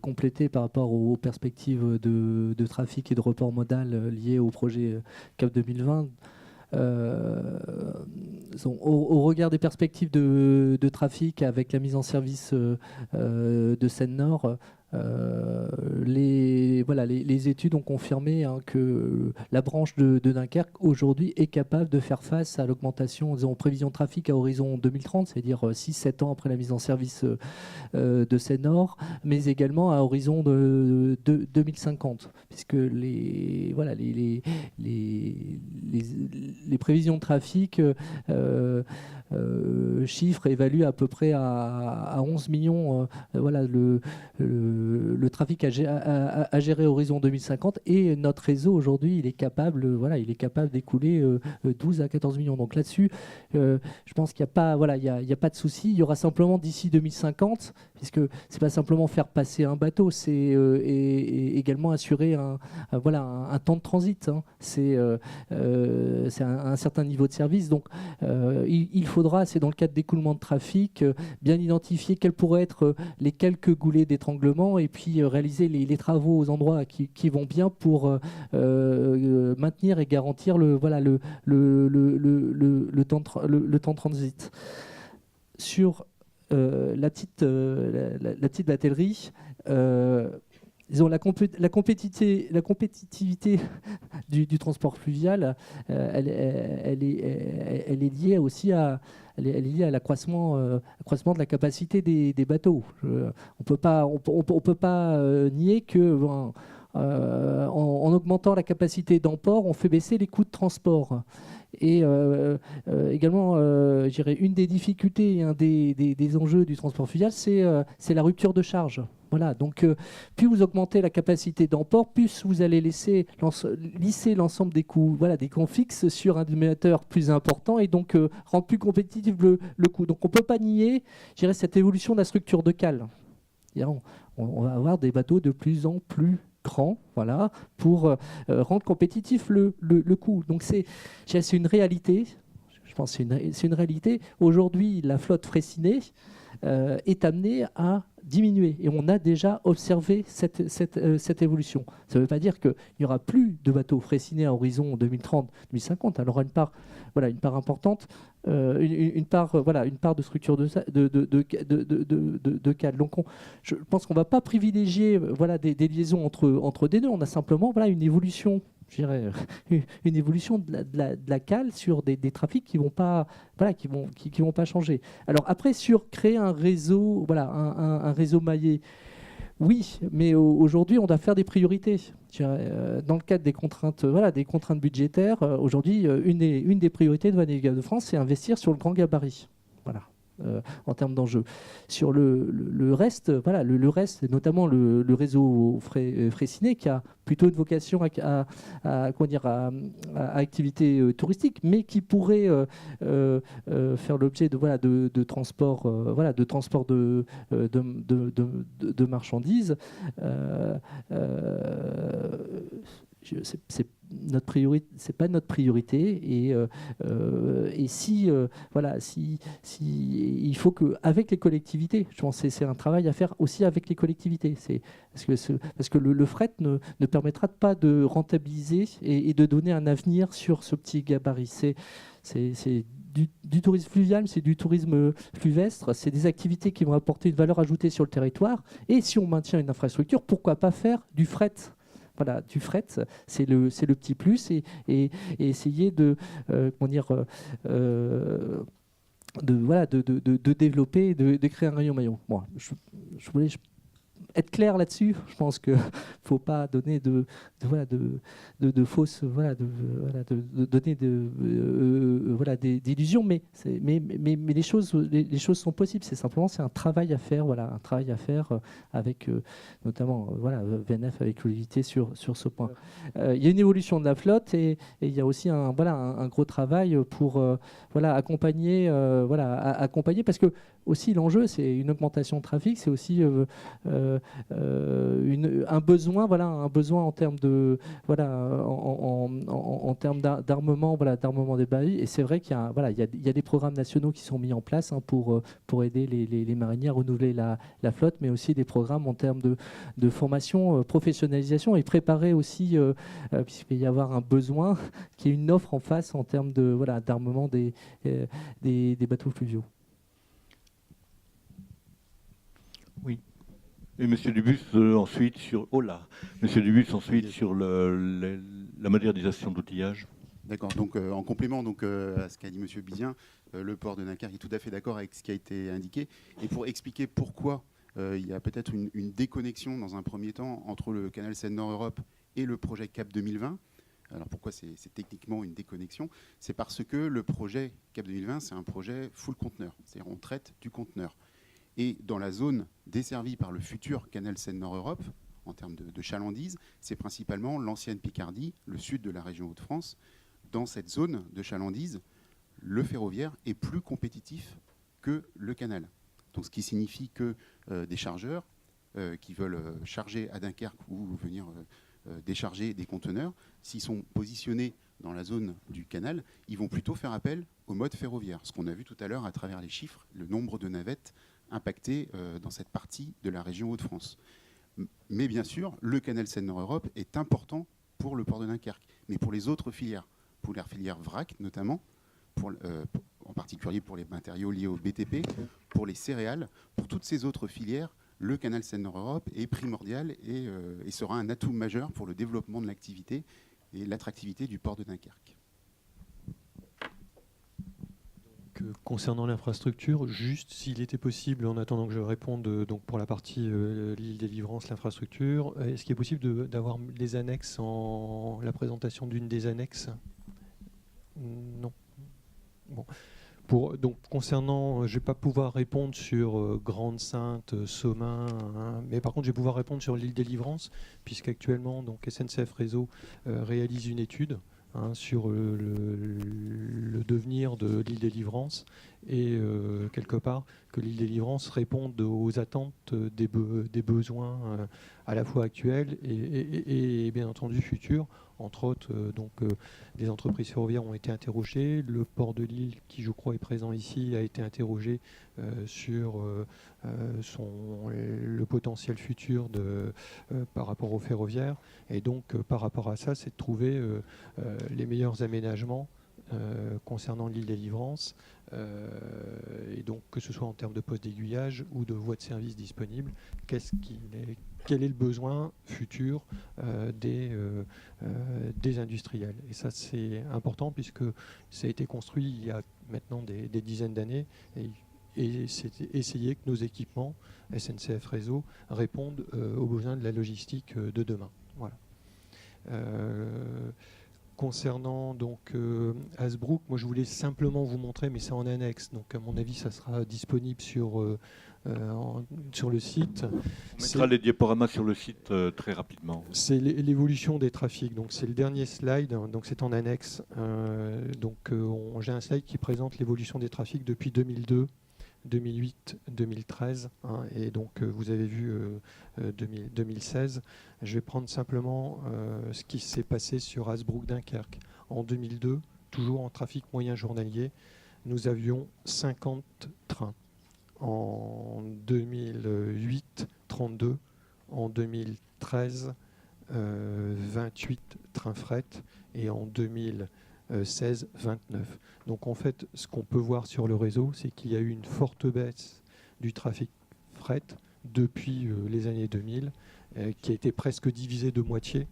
compléter par rapport aux perspectives de trafic et de report modal liées au projet CAP 2020. Au regard des perspectives de trafic avec la mise en service de Seine-Nord, les études ont confirmé que la branche de Dunkerque aujourd'hui est capable de faire face à l'augmentation en prévision de trafic à horizon 2030, c'est-à-dire 6-7 ans après la mise en service de Seine-Nord, mais également à horizon de 2050, puisque les prévisions de trafic chiffrent et évaluent à peu près à 11 millions le trafic à gérer à horizon 2050, et notre réseau aujourd'hui il est capable d'écouler 12 à 14 millions. Donc là-dessus, je pense qu'il n'y a pas de souci. Il y aura simplement d'ici 2050, puisque c'est pas simplement faire passer un bateau, c'est également assurer un temps de transit. C'est un certain niveau de service. Donc il faudra, c'est dans le cadre d'écoulement de trafic, bien identifier quels pourraient être les quelques goulets d'étranglement, et puis réaliser les travaux aux endroits qui vont bien pour maintenir et garantir le temps de transit. Sur la petite batellerie, disons, la compétitivité du transport fluvial, elle est liée aussi à l'accroissement de la capacité des bateaux. On peut pas nier que en augmentant la capacité d'emport, on fait baisser les coûts de transport. Et également, je dirais, une des difficultés et un des enjeux du transport fluvial, c'est la rupture de charge. Voilà, donc plus vous augmentez la capacité d'emport, plus vous allez lisser l'ensemble des coûts, des coûts fixes sur un dénominateur plus important, et donc rendre plus compétitif le coût. Donc on ne peut pas nier, je dirais, cette évolution de la structure de cale. On va avoir des bateaux de plus en plus grands, pour rendre compétitif le coût. Donc c'est une réalité. Je pense que c'est une réalité. Aujourd'hui, la flotte Freycinet est amenée à diminuer. Et on a déjà observé cette évolution. Ça ne veut pas dire qu'il n'y aura plus de bateaux fraisinés à horizon 2030-2050. Alors une part importante, une part de structure de cale. Donc je pense qu'on ne va pas privilégier des liaisons entre des nœuds. On a simplement une évolution. Je dirais une évolution de la cale sur des trafics qui vont pas changer. Alors après, sur créer un réseau, un réseau maillé, oui, mais aujourd'hui on doit faire des priorités. Dans le cadre des contraintes budgétaires, aujourd'hui une des priorités de Voies navigables de France, c'est investir sur le grand gabarit. Voilà. En termes d'enjeux. Sur le reste, le reste, et notamment le réseau Fraissinet, qui a plutôt une vocation à activité touristique, mais qui pourrait faire l'objet de transport, de marchandises. C'est notre priorité, c'est pas notre priorité, et si il faut qu'avec les collectivités, je pense que c'est un travail à faire aussi avec les collectivités, parce que le fret ne permettra pas de rentabiliser et de donner un avenir sur ce petit gabarit. C'est du tourisme fluvial, c'est du tourisme fluvestre, c'est des activités qui vont apporter une valeur ajoutée sur le territoire, et si on maintient une infrastructure, pourquoi pas faire du fret? Voilà, du fret, c'est le petit plus, et essayer de développer, de créer un rayon maillon. Bon, je voulais être clair là-dessus. Je pense que faut pas donner de fausses d'illusions, mais les choses sont possibles. C'est un travail à faire, avec notamment VNF avec Olivier sur ce point. Il y a une évolution de la flotte, et il y a aussi un gros travail pour accompagner, parce que aussi l'enjeu, c'est une augmentation de trafic, c'est aussi un besoin en termes de en termes d'armement, d'armement des bahuts. Et c'est vrai qu'il y a des programmes nationaux qui sont mis en place pour aider les mariniers à renouveler la flotte, mais aussi des programmes en termes de formation, professionnalisation, et préparer aussi, puisqu'il va y avoir un besoin, qu'il y ait une offre en face en termes d'armement des bateaux fluviaux. Oui. Et Monsieur Dubus ensuite sur la modernisation d'outillage. D'accord. Donc en complément à ce qu'a dit Monsieur Bizien, le port de Dunkerque est tout à fait d'accord avec ce qui a été indiqué. Et pour expliquer pourquoi il y a peut-être une déconnexion dans un premier temps entre le canal Seine-Nord-Europe et le projet CAP 2020. Alors pourquoi c'est techniquement une déconnexion? C'est parce que le projet CAP 2020, c'est un projet full conteneur. C'est-à-dire on traite du conteneur. Et dans la zone desservie par le futur canal Seine-Nord-Europe, en termes de chalandise, c'est principalement l'ancienne Picardie, le sud de la région Hauts-de-France. Dans cette zone de chalandise, le ferroviaire est plus compétitif que le canal. Donc, ce qui signifie que des chargeurs qui veulent charger à Dunkerque ou venir décharger des conteneurs, s'ils sont positionnés dans la zone du canal, ils vont plutôt faire appel au mode ferroviaire. Ce qu'on a vu tout à l'heure à travers les chiffres, le nombre de navettes impactées dans cette partie de la région Hauts-de-France. Mais bien sûr, le canal Seine-Nord-Europe est important pour le port de Dunkerque, mais pour les autres filières, pour la filière vrac notamment, en particulier pour les matériaux liés au BTP, pour les céréales, pour toutes ces autres filières, le canal Seine-Nord-Europe est primordial et sera un atout majeur pour le développement de l'activité et l'attractivité du port de Dunkerque. Concernant l'infrastructure, juste s'il était possible, en attendant que je réponde donc pour la partie l'île délivrance, l'infrastructure, est-ce qu'il est possible d'avoir des annexes, la présentation d'une des annexes? Non. Bon. Donc concernant, je ne vais pas pouvoir répondre sur Grande-Sainte, Somain, mais par contre je vais pouvoir répondre sur l'île délivrance, puisqu'actuellement donc SNCF Réseau réalise une étude sur le devenir de l'île délivrance, et quelque part que l'Île-des-Livrances réponde aux attentes des besoins à la fois actuels et bien entendu futurs. Entre autres, des entreprises ferroviaires ont été interrogées. Le port de Lille, qui je crois est présent ici, a été interrogé sur le potentiel futur par rapport au ferroviaire. Et donc, par rapport à ça, c'est de trouver les meilleurs aménagements concernant l'Île-des-Livrances, et donc que ce soit en termes de postes d'aiguillage ou de voies de service disponibles, quel est le besoin futur des industriels. Et ça, c'est important puisque ça a été construit il y a maintenant des dizaines d'années, et c'est essayer que nos équipements SNCF Réseau répondent aux besoins de la logistique de demain. Voilà. Concernant donc Hasbrook, moi je voulais simplement vous montrer, mais c'est en annexe, donc à mon avis ça sera disponible sur le site. On mettra les diaporamas sur le site très rapidement. C'est l'évolution des trafics, donc c'est le dernier slide, donc c'est en annexe. J'ai un slide qui présente l'évolution des trafics depuis 2002. 2008, 2013, et donc vous avez vu 2016. Je vais prendre simplement ce qui s'est passé sur Hasbrook-Dunkerque. En 2002, toujours en trafic moyen journalier, nous avions 50 trains. En 2008, 32. En 2013, 28 trains fret. Et en 2016, 29. Donc en fait, ce qu'on peut voir sur le réseau, c'est qu'il y a eu une forte baisse du trafic fret depuis les années 2000, qui a été presque divisée de moitié.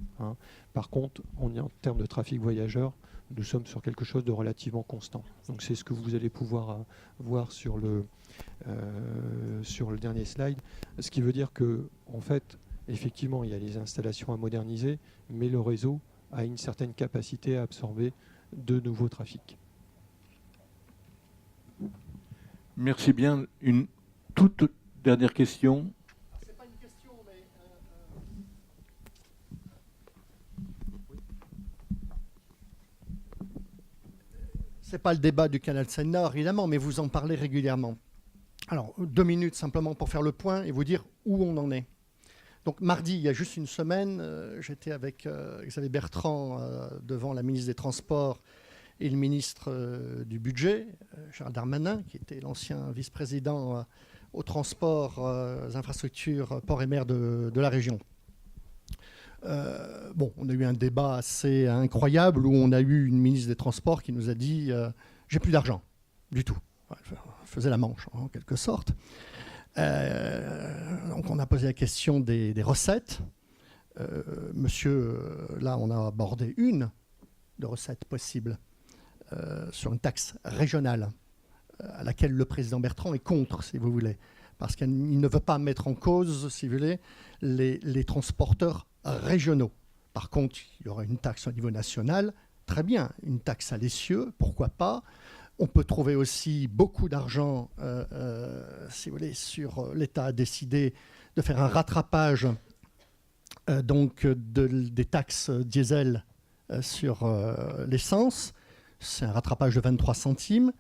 Par contre, en termes de trafic voyageurs, nous sommes sur quelque chose de relativement constant. Donc c'est ce que vous allez pouvoir voir sur le dernier slide. Ce qui veut dire que, en fait, effectivement, il y a les installations à moderniser, mais le réseau a une certaine capacité à absorber de nouveaux trafics. Merci bien. Une toute dernière question. C'est pas une question, mais c'est pas le débat du canal Seine-Nord, évidemment, mais vous en parlez régulièrement. Alors, 2 minutes simplement pour faire le point et vous dire où on en est. Donc mardi, il y a juste une semaine, j'étais avec Xavier Bertrand devant la ministre des Transports et le ministre du Budget, Gérald Darmanin, qui était l'ancien vice-président aux transports, infrastructures, ports et mers de la région. On a eu un débat assez incroyable où on a eu une ministre des Transports qui nous a dit « j'ai plus d'argent du tout ». Elle faisait la manche, en quelque sorte. Donc on a posé la question des recettes. Là on a abordé une de recettes possibles sur une taxe régionale à laquelle le président Bertrand est contre, si vous voulez, parce qu'il ne veut pas mettre en cause, si vous voulez, les transporteurs régionaux. Par contre, il y aura une taxe au niveau national, très bien, une taxe à l'essieu, pourquoi pas. On peut trouver aussi beaucoup d'argent, si vous voulez, sur l'État a décidé de faire un rattrapage des taxes diesel sur l'essence. C'est un rattrapage de 23 centimes.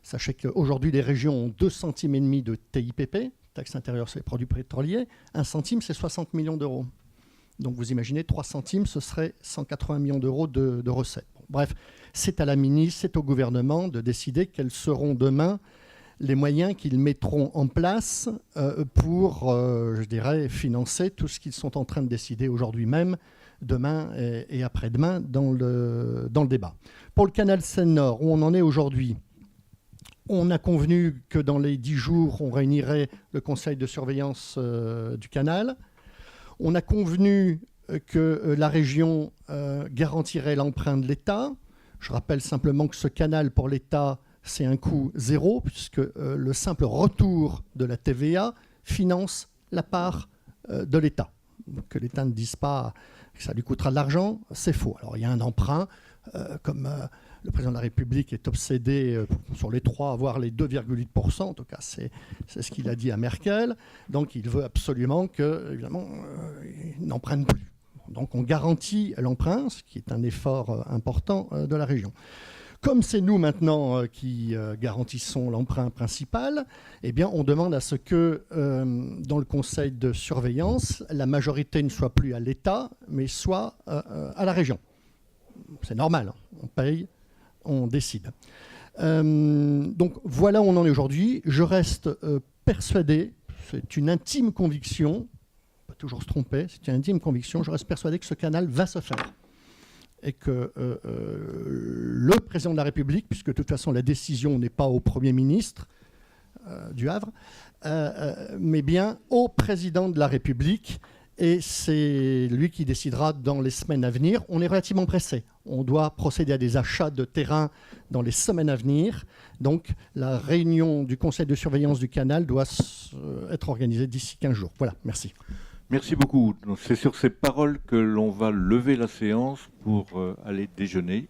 Sachez qu'aujourd'hui, les régions ont 2,5 centimes de TIPP, taxe intérieure sur les produits pétroliers. 1 centime, c'est 60 millions d'euros. Donc vous imaginez, 3 centimes, ce serait 180 millions d'euros de recettes. Bref, c'est à la ministre, c'est au gouvernement de décider quels seront demain les moyens qu'ils mettront en place pour, je dirais, financer tout ce qu'ils sont en train de décider aujourd'hui même, demain et après-demain dans le débat. Pour le canal Seine-Nord, où on en est aujourd'hui, on a convenu que dans les 10 jours, on réunirait le conseil de surveillance du canal. On a convenu que la région garantirait l'emprunt de l'État. Je rappelle simplement que ce canal pour l'État, c'est un coût zéro, puisque le simple retour de la TVA finance la part de l'État. Que l'État ne dise pas que ça lui coûtera de l'argent, c'est faux. Alors il y a un emprunt, comme le président de la République est obsédé sur les 3, voire les 2,8%, en tout cas c'est ce qu'il a dit à Merkel, donc il veut absolument que, évidemment, il n'emprunte plus. Donc on garantit l'emprunt, ce qui est un effort important de la région. Comme c'est nous maintenant qui garantissons l'emprunt principal, eh bien, on demande à ce que dans le conseil de surveillance, la majorité ne soit plus à l'État, mais soit à la région. C'est normal, hein. On paye, on décide. Donc voilà où on en est aujourd'hui. Je reste persuadé, c'est une intime conviction, pas toujours se tromper, c'est une intime conviction, je reste persuadé que ce canal va se faire. Et que le président de la République, puisque de toute façon la décision n'est pas au Premier ministre du Havre, mais bien au président de la République, et c'est lui qui décidera dans les semaines à venir. On est relativement pressé. On doit procéder à des achats de terrain dans les semaines à venir. Donc la réunion du conseil de surveillance du canal doit être organisée d'ici 15 jours. Voilà, merci. Merci beaucoup. C'est sur ces paroles que l'on va lever la séance pour aller déjeuner.